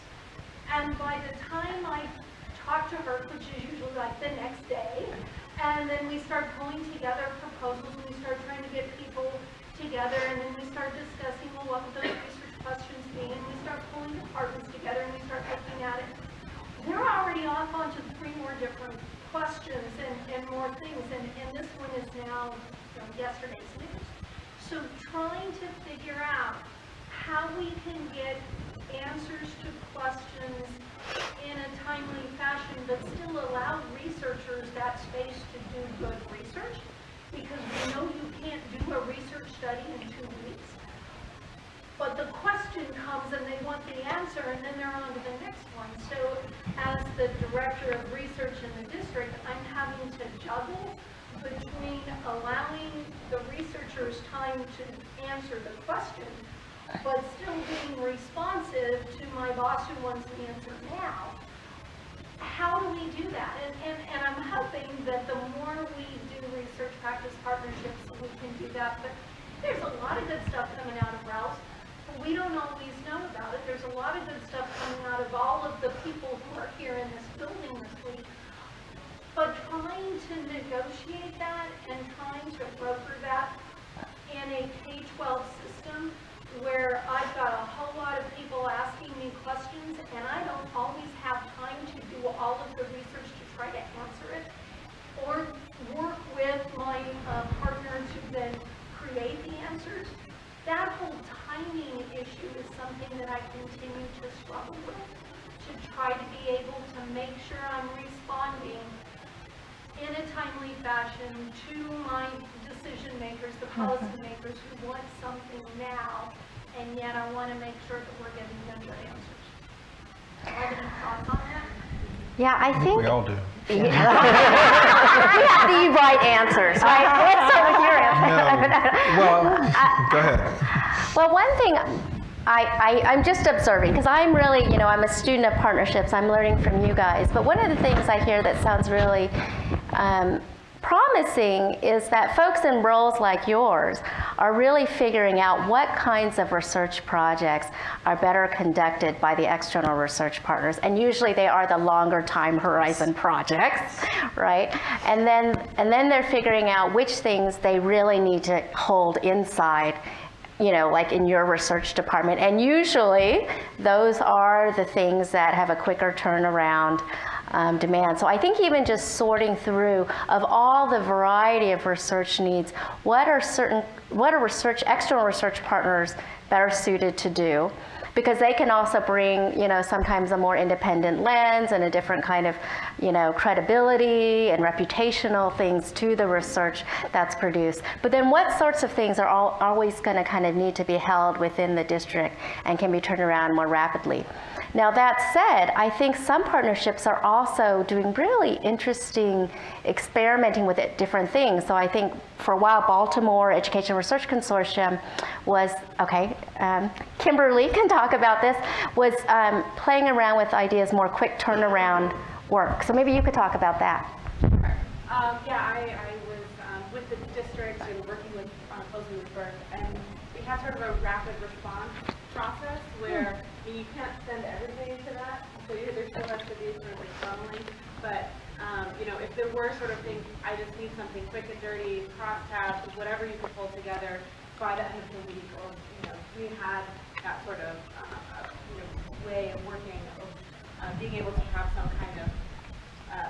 And by the time I talk to her, which is usually like the next day, and then we start pulling together proposals, and we start trying to get people together, and then we start discussing, well, what would those research questions be, and we start pulling departments together, and we start looking at it. They're already off onto 3 more different questions and more things, and this one is now yesterday's news. So trying to figure out how we can get answers to questions in a timely fashion, but still allow researchers that space to do good research, because we know you can't do a research study in 2 weeks. But the question comes and they want the answer, and then they're on to the next one. So as the director of research in the district, I'm having to juggle between allowing the researchers time to answer the question, but still being responsive to my boss who wants the answer now. How do we do that? And I'm hoping that the more we do research practice partnerships, we can do that. But there's a lot of good stuff coming out of Rouse. We don't always know about it. There's a lot of good stuff coming out of all of the people who are here in this building this week. But trying to negotiate that and trying to broker that in a K-12 system where I've got a whole lot of people asking me questions, and I don't always have time to do all of the research to try to answer it, or work with my partners who then create the answers. That whole timing issue is something that I continue to struggle with, to try to be able to make sure I'm responding in a timely fashion to my decision makers, the policy makers who want something now, and yet I want to make sure that we're giving them good answers. Do you have any thoughts on that? Yeah, I think We all do. we have the right answers, right? Let's start with your answer. No. Well, go ahead. Well, one thing I'm just observing, because I'm really, I'm a student of partnerships. I'm learning from you guys. But one of the things I hear that sounds really promising is that folks in roles like yours are really figuring out what kinds of research projects are better conducted by the external research partners, and usually they are the longer time horizon projects, right? And then they're figuring out which things they really need to hold inside, like in your research department. And usually those are the things that have a quicker turnaround demand. So I think even just sorting through of all the variety of research needs, what are external research partners better suited to do? Because they can also bring, sometimes a more independent lens and a different kind of, credibility and reputational things to the research that's produced. But then what sorts of things are always going to kind of need to be held within the district and can be turned around more rapidly? Now, that said, I think some partnerships are also doing really interesting experimenting with different things. So I think for a while, Baltimore Education Research Consortium was, Kimberly can talk about this, was playing around with ideas, more quick turnaround work. So maybe you could talk about that. I was with the district and working with closely with Burke, and we have sort of a rapid response process where you can't send everything to that, so there still has to be sort of like funneling, but if there were sort of things, I just need something quick and dirty, crosstabs, whatever you could pull together by the end of the week, or we had that sort of way of working, of being able to have some kind of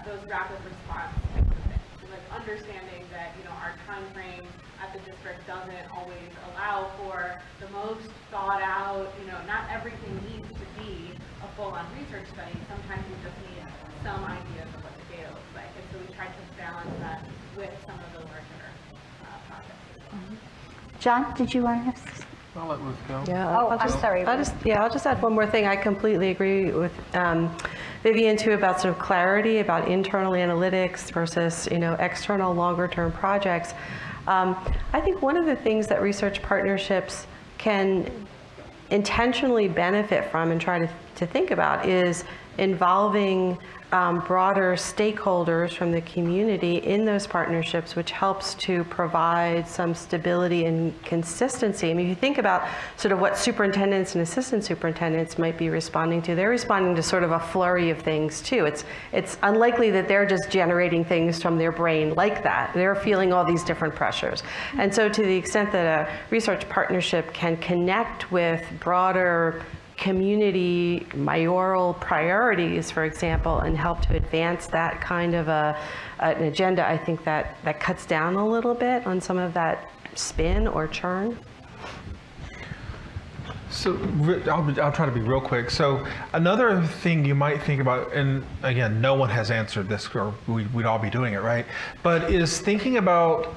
those rapid response types of things, and like understanding that our time frame at the district doesn't always allow for the most thought out, not everything needs to be a full-on research study. Sometimes you just need some ideas of what the data looks like. And so we try to balance that with some of the larger projects. John, did you want to? I'll let Ruth go. Yeah, Oh, I'm sorry. I'll just add one more thing. I completely agree with Vivian too about sort of clarity about internal analytics versus external longer-term projects. I think one of the things that research partnerships can intentionally benefit from and try to think about is involving broader stakeholders from the community in those partnerships, which helps to provide some stability and consistency. I mean, if you think about sort of what superintendents and assistant superintendents might be responding to, they're responding to sort of a flurry of things too. It's unlikely that they're just generating things from their brain like that. They're feeling all these different pressures. And so to the extent that a research partnership can connect with broader community mayoral priorities, for example, and help to advance that kind of an agenda, I think that cuts down a little bit on some of that spin or churn. So I'll try to be real quick. So another thing you might think about, and again, no one has answered this, or we'd all be doing it, right? But is thinking about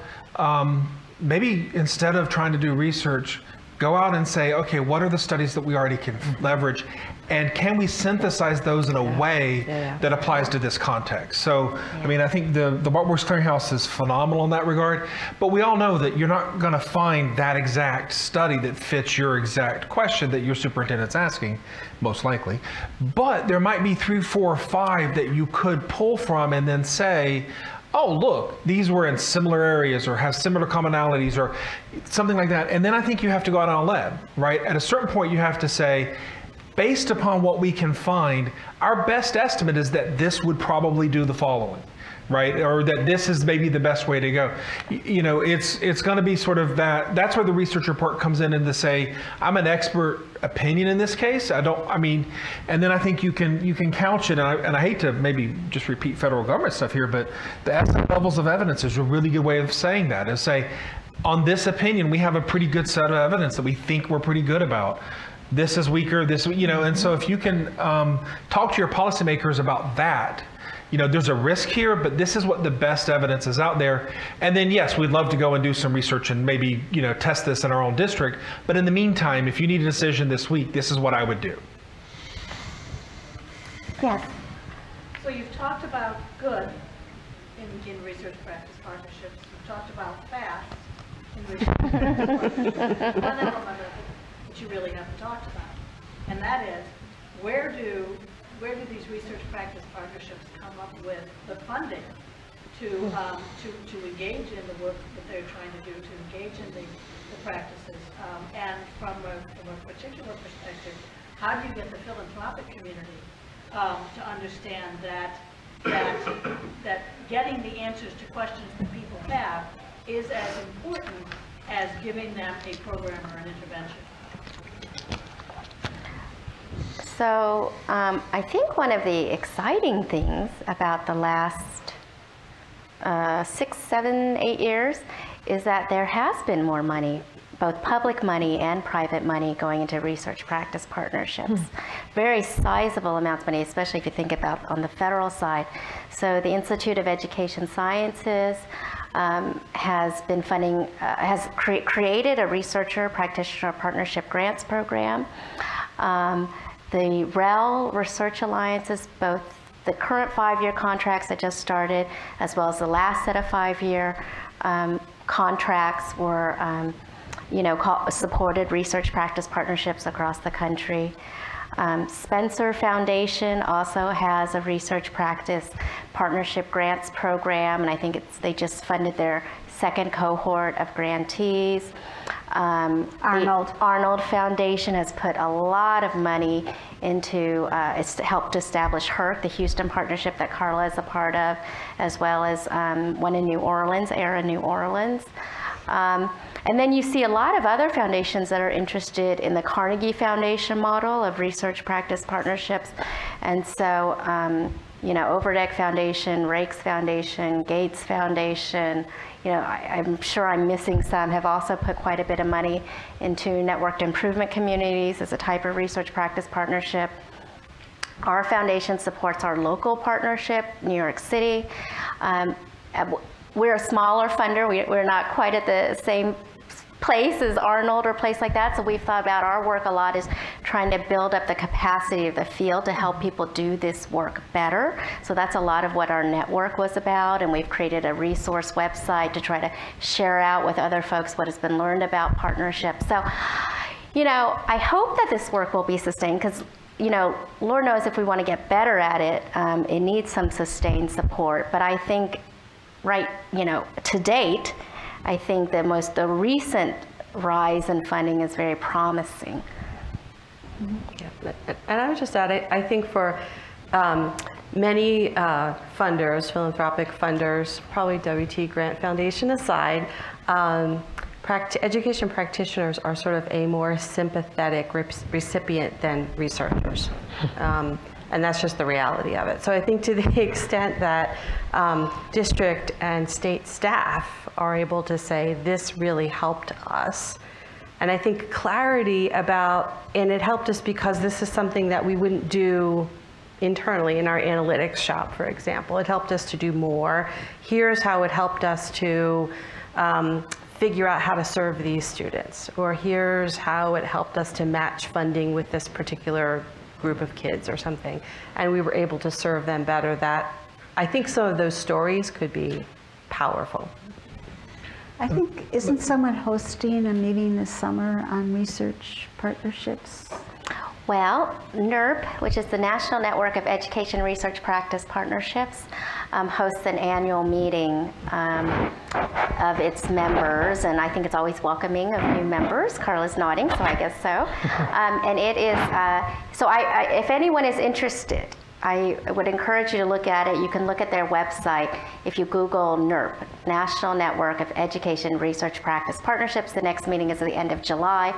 maybe instead of trying to do research, go out and say, okay, what are the studies that we already can leverage, and can we synthesize those in a way that applies to this context? So, I mean, I think the Workforce Clearinghouse is phenomenal in that regard, but we all know that you're not going to find that exact study that fits your exact question that your superintendent's asking, most likely. But there might be 3, 4, or 5 that you could pull from and then say, oh, look, these were in similar areas or have similar commonalities or something like that. And then I think you have to go out on a limb, right? At a certain point, you have to say, based upon what we can find, our best estimate is that this would probably do the following, right? Or that this is maybe the best way to go. It's going to be sort of that. That's where the research report comes in and to say, I'm an expert opinion in this case. And then I think you can couch it. And I hate to maybe just repeat federal government stuff here, but the estimate levels of evidence is a really good way of saying that. Is say, on this opinion, we have a pretty good set of evidence that we think we're pretty good about. This is weaker. And so if you can talk to your policymakers about that. There's a risk here, but this is what the best evidence is out there. And then, yes, we'd love to go and do some research and maybe, test this in our own district. But in the meantime, if you need a decision this week, this is what I would do. Yes. So you've talked about good in research practice partnerships. You've talked about fast in research practice partnerships. One element of it that you really haven't talked about, and that is where do these research practice partnerships come up with the funding to engage in the work that they're trying to do, to engage in the practices? And from a particular perspective, how do you get the philanthropic community to understand that getting the answers to questions that people have is as important as giving them a program or an intervention? So I think one of the exciting things about the last 6, 7, 8 years is that there has been more money, both public money and private money, going into research practice partnerships. Very sizable amounts of money, especially if you think about on the federal side. So the Institute of Education Sciences has been funding, has created a researcher practitioner partnership grants program. The REL Research Alliances, both the current 5-year contracts that just started, as well as the last set of 5-year contracts were, supported research practice partnerships across the country. Spencer Foundation also has a research practice partnership grants program, and I think they just funded their 2nd cohort of grantees. Arnold Foundation has put a lot of money into, it's helped establish HERC, the Houston partnership that Carla is a part of, as well as one in New Orleans, AERA New Orleans. And then you see a lot of other foundations that are interested in the Carnegie Foundation model of research practice partnerships. And so you know, Overdeck Foundation, Rakes Foundation, Gates Foundation, you know, I'm sure I'm missing some, have also put quite a bit of money into networked improvement communities as a type of research practice partnership. Our foundation supports our local partnership, New York City. We're a smaller funder. We're not quite at the same place as Arnold or a place like that, so we've thought about our work a lot is trying to build up the capacity of the field to help people do this work better. So that's a lot of what our network was about, and we've created a resource website to try to share out with other folks what has been learned about partnerships. So, you know, I hope that this work will be sustained, because, you know, Lord knows if we want to get better at it, it needs some sustained support. But I think, right, you know, to date, I think the recent rise in funding is very promising. Yeah. And I would just add, I think for many funders, philanthropic funders, probably WT Grant Foundation aside, education practitioners are sort of a more sympathetic recipient than researchers. And that's just the reality of it. So I think to the extent that district and state staff are able to say, this really helped us. And I think clarity about, and it helped us because this is something that we wouldn't do internally in our analytics shop, for example. It helped us to do more. Here's how it helped us to figure out how to serve these students. Or here's how it helped us to match funding with this particular group of kids or something, and we were able to serve them better. That, I think some of those stories could be powerful. I think, isn't someone hosting a meeting this summer on research partnerships? Well, NERP, which is the National Network of Education Research Practice Partnerships, hosts an annual meeting of its members, and I think it's always welcoming of new members. Carla's nodding, so I guess so. And it is, so if anyone is interested, I would encourage you to look at it. You can look at their website. If you Google NERP, National Network of Education Research Practice Partnerships, the next meeting is at the end of July,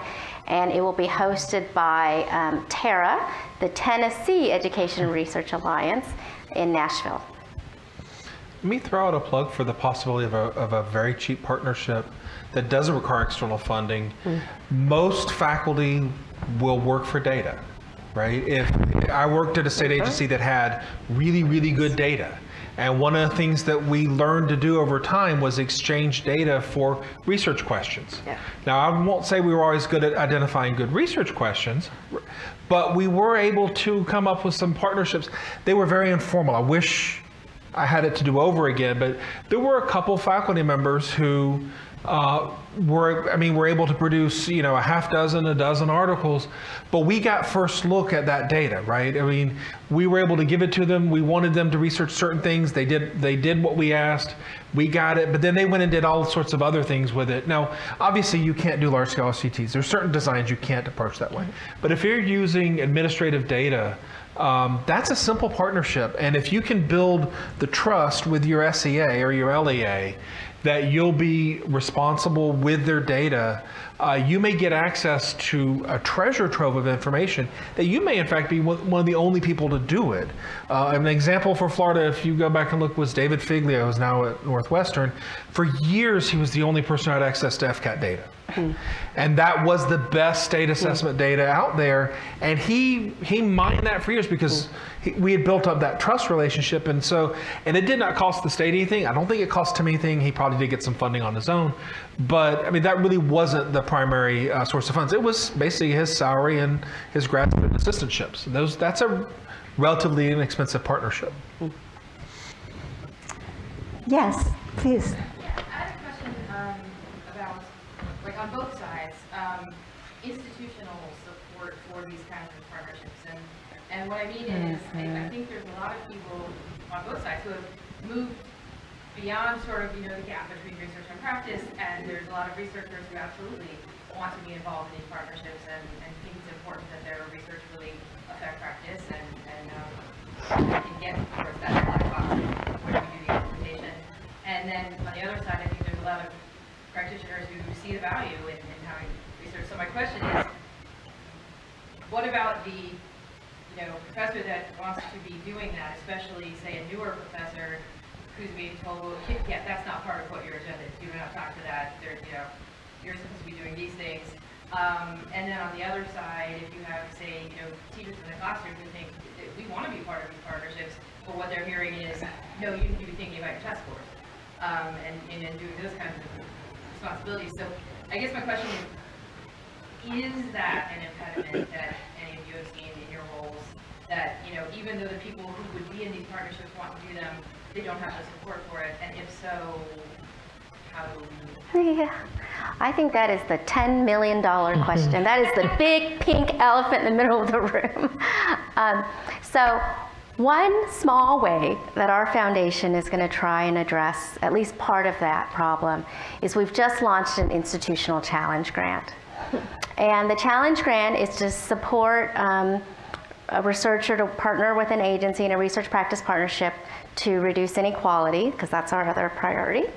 and it will be hosted by TARA, the Tennessee Education Research Alliance in Nashville. Let me throw out a plug for the possibility of a very cheap partnership that doesn't require external funding. Most faculty will work for data. Right? If I worked at a state agency that had really, really good data, and one of the things that we learned to do over time was exchange data for research questions. Yeah. Now, I won't say we were always good at identifying good research questions, but we were able to come up with some partnerships. They were very informal. I wish I had it to do over again, but there were a couple faculty members who were able to produce, you know, a dozen articles, but we got first look at that data, right? I mean, we were able to give it to them. We wanted them to research certain things. They did what we asked. We got it, but then they went and did all sorts of other things with it. Now, obviously, you can't do large-scale SCTs. There's certain designs you can't approach that way. But if you're using administrative data, that's a simple partnership. And if you can build the trust with your SEA or your LEA that you'll be responsible with their data, you may get access to a treasure trove of information that you may in fact be one of the only people to do it. An example for Florida, if you go back and look, was David Figlio, who's now at Northwestern. For years, he was the only person who had access to FCAT data. And that was the best state assessment data out there. And he mined that for years because we had built up that trust relationship. And it did not cost the state anything. I don't think it cost him anything. He probably did get some funding on his own. But I mean, that really wasn't the primary source of funds. It was basically his salary and his grad student assistantships. That's a relatively inexpensive partnership. Yes, please. On both sides, institutional support for these kinds of partnerships. And what I mean is, I think there's a lot of people on both sides who have moved beyond sort of, the gap between research and practice, and there's a lot of researchers who absolutely want to be involved in these partnerships and think it's important that their research really affect practice and can get towards that black box when we do the implementation. And then on the other side, I think there's a lot of practitioners who see the value in having research. So my question is, what about the professor that wants to be doing that, especially, say, a newer professor who's being told, well, yeah, that's not part of what your agenda is. You do not talk to that. There's, you know, you're supposed to be doing these things. And then on the other side, if you have, say, you know, teachers in the classroom who think that we want to be part of these partnerships, but what they're hearing is, no, you need to be thinking about your test scores and doing those kinds of responsibilities. So I guess my question is that an impediment that any of you have seen in your roles, that, you know, even though the people who would be in these partnerships want to do them, they don't have the support for it, and if so, how do we? Yeah, I think that is the $10 million question. That is the big pink elephant in the middle of the room. So one small way that our foundation is going to try and address at least part of that problem is we've just launched an institutional challenge grant. And the challenge grant is to support a researcher to partner with an agency in a research practice partnership to reduce inequality, because that's our other priority.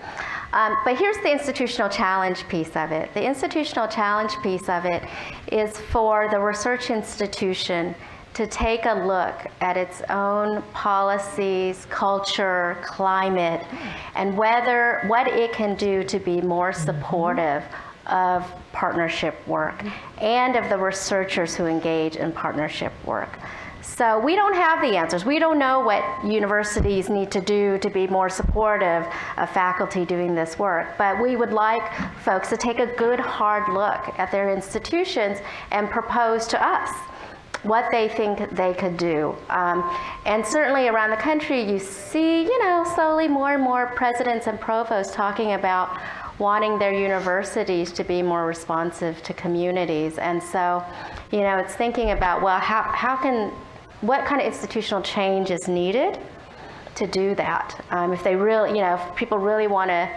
But here's the institutional challenge piece of it. The institutional challenge piece of it is for the research institution to take a look at its own policies, culture, climate, and what it can do to be more supportive of partnership work and of the researchers who engage in partnership work. So we don't have the answers. We don't know what universities need to do to be more supportive of faculty doing this work, but we would like folks to take a good hard look at their institutions and propose to us what they think they could do. And certainly around the country you see, you know, slowly more and more presidents and provosts talking about wanting their universities to be more responsive to communities. And so, you know, it's thinking about, well, what kind of institutional change is needed to do that? If they really, you know, if people really want to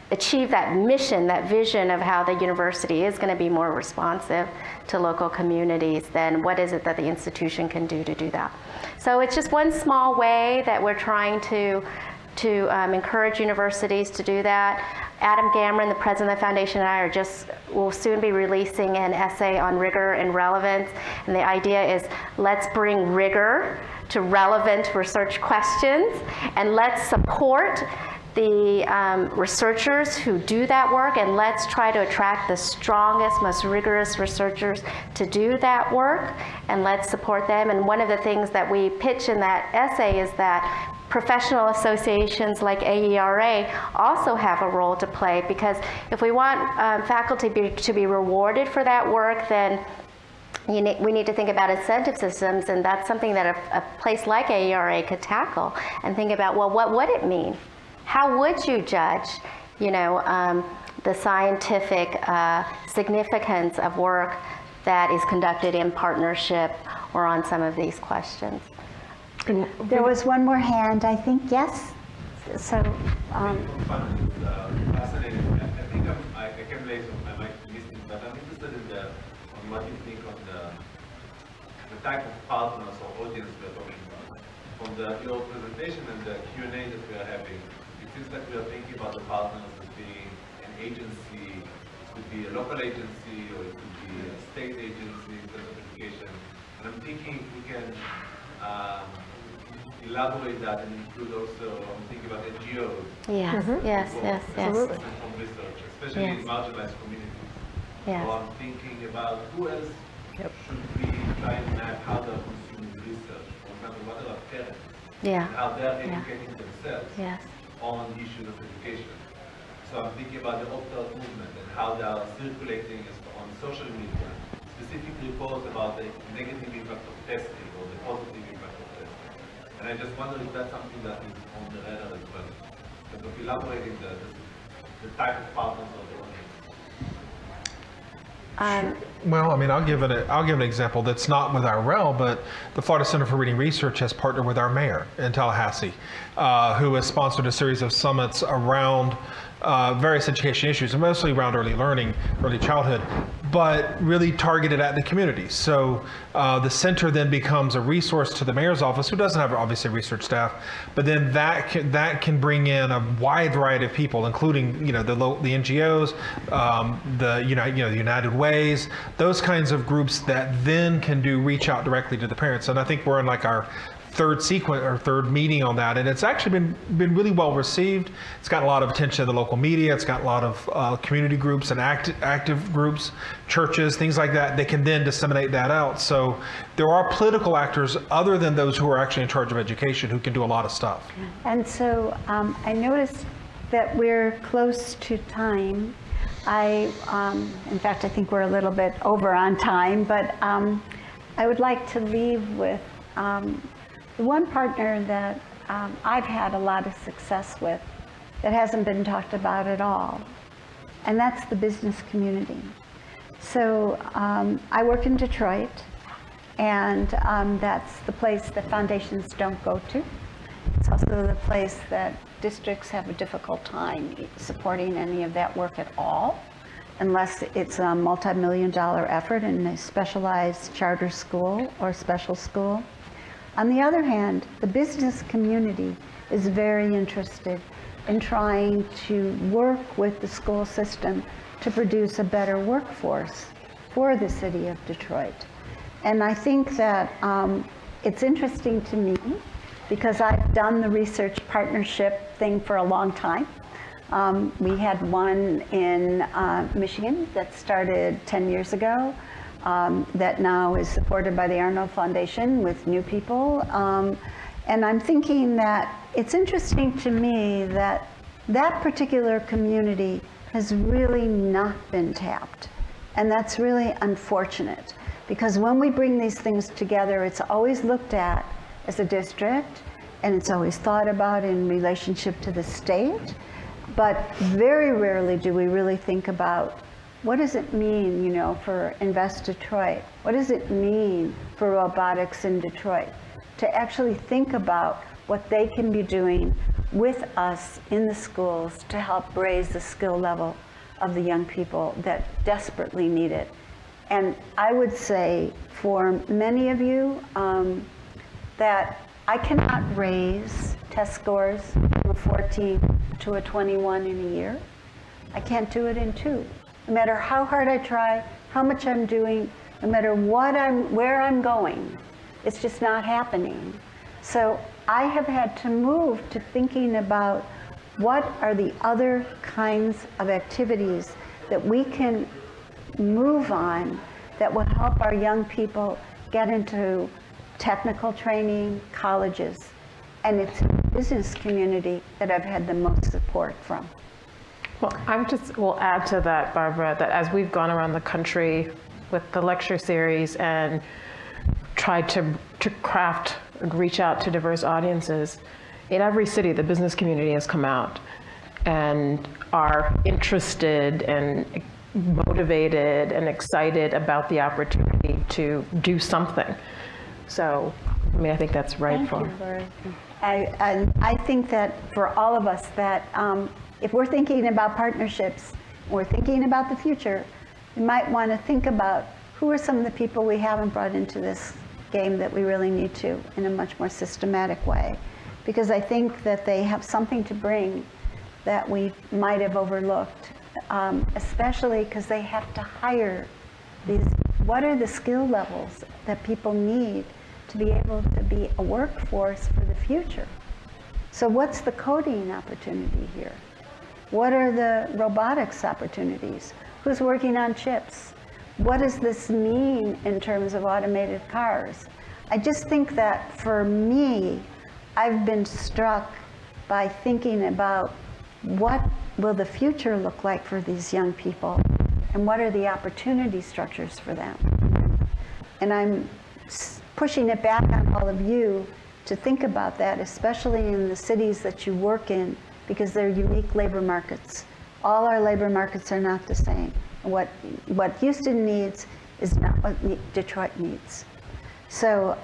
achieve that mission, that vision of how the university is going to be more responsive to local communities, then what is it that the institution can do to do that? So it's just one small way that we're trying to encourage universities to do that. Adam Gamron, the president of the foundation, and I will soon be releasing an essay on rigor and relevance. And the idea is, let's bring rigor to relevant research questions, and let's support the researchers who do that work, and let's try to attract the strongest, most rigorous researchers to do that work, and let's support them. And one of the things that we pitch in that essay is that professional associations like AERA also have a role to play, because if we want faculty to be rewarded for that work, then we need to think about incentive systems, and that's something that a place like AERA could tackle and think about, well, what would it mean? How would you judge, you know, the scientific significance of work that is conducted in partnership or on some of these questions? There was one more hand, I think. Yes? So, fascinating. I think I can relate, so I might be missing, but I'm interested in on what you think on the type of partners or audience we're talking about. From your presentation and the Q&A that we are having, it seems like we are thinking about the partners as being an agency. It could be a local agency, or it could be a state agency in terms of education. And I'm thinking we can elaborate that and include also, I'm thinking about NGOs. Yes, yes, yes, yes. From research, especially in marginalized communities. Yes. So I'm thinking about who else should we try and map how they're consuming research. For example, what are our parents? Yeah. And how they're educating themselves on issues of education. So I'm thinking about the opt-out movement and how they are circulating on social media, specific reports about the negative impact of testing or the positive impact of testing. And I just wonder if that's something that is on the radar as well. Because of elaborating the type of partners of the audience. Well, I mean, I'll give an example that's not with our realm, but the Florida Center for Reading Research has partnered with our mayor in Tallahassee, who has sponsored a series of summits around various education issues, and mostly around early learning, early childhood, but really targeted at the community. So the center then becomes a resource to the mayor's office, who doesn't have obviously research staff, but then that can bring in a wide variety of people, including the NGOs, the United Ways, those kinds of groups that then can reach out directly to the parents. And I think we're in like our third meeting on that, and it's actually been really well received. It's gotten a lot of attention in the local media. It's got a lot of community groups and active groups, churches, things like that. They can then disseminate that out. So there are political actors other than those who are actually in charge of education who can do a lot of stuff. And so I noticed that we're close to time. In fact, I think we're a little bit over on time, but I would like to leave with the one partner that I've had a lot of success with that hasn't been talked about at all, and that's the business community. So I work in Detroit, and that's the place that foundations don't go to. It's also the place that districts have a difficult time supporting any of that work at all, unless it's a multi-million-dollar effort in a specialized charter school or special school. On the other hand, the business community is very interested in trying to work with the school system to produce a better workforce for the city of Detroit. And I think that it's interesting to me because I've done the research partnership thing for a long time. We had one in Michigan that started 10 years ago. That now is supported by the Arnold Foundation with new people. And I'm thinking that it's interesting to me that that particular community has really not been tapped. And that's really unfortunate, because when we bring these things together, it's always looked at as a district, and it's always thought about in relationship to the state. But very rarely do we really think about what does it mean, for Invest Detroit? What does it mean for robotics in Detroit? To actually think about what they can be doing with us in the schools to help raise the skill level of the young people that desperately need it. And I would say for many of you that I cannot raise test scores from a 14 to a 21 in a year. I can't do it in 2. No matter how hard I try, how much I'm doing, no matter where I'm going, it's just not happening. So I have had to move to thinking about what are the other kinds of activities that we can move on that will help our young people get into technical training, colleges. And it's the business community that I've had the most support from. Well, will add to that, Barbara, that as we've gone around the country with the lecture series and tried to craft and reach out to diverse audiences, in every city, the business community has come out and are interested and motivated and excited about the opportunity to do something. So, I think that's right. Thank you, Lori. I think that for all of us that if we're thinking about partnerships, we're thinking about the future, we might want to think about who are some of the people we haven't brought into this game that we really need to in a much more systematic way. Because I think that they have something to bring that we might have overlooked, especially because they have to hire these. What are the skill levels that people need to be able to be a workforce for the future? So what's the coding opportunity here? What are the robotics opportunities? Who's working on chips? What does this mean in terms of automated cars? I just think that for me, I've been struck by thinking about what will the future look like for these young people and what are the opportunity structures for them. And I'm pushing it back on all of you to think about that, especially in the cities that you work in, because they're unique labor markets. All our labor markets are not the same. What Houston needs is not what Detroit needs. So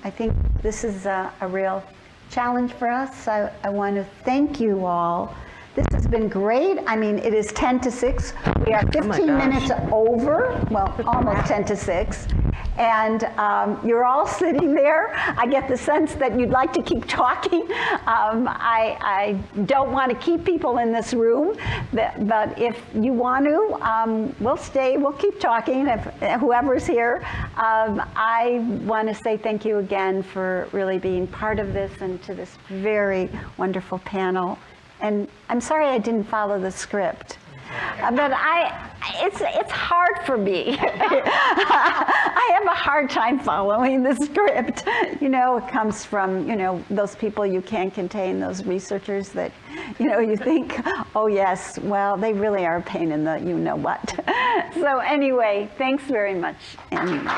I think this is a real challenge for us. I want to thank you all This has been great. I mean, it is 10 to 6. We are 15 minutes over, well, almost 10 to 6. And you're all sitting there. I get the sense that you'd like to keep talking. I don't want to keep people in this room, but if you want to, we'll stay, we'll keep talking, if whoever's here. I want to say thank you again for really being part of this and to this very wonderful panel. And I'm sorry I didn't follow the script. But it's hard for me. I have a hard time following the script. You know, it comes from, you know, those people you can't contain, those researchers that, you know, you think, oh yes, well, they really are a pain in the you know what. So anyway, thanks very much. And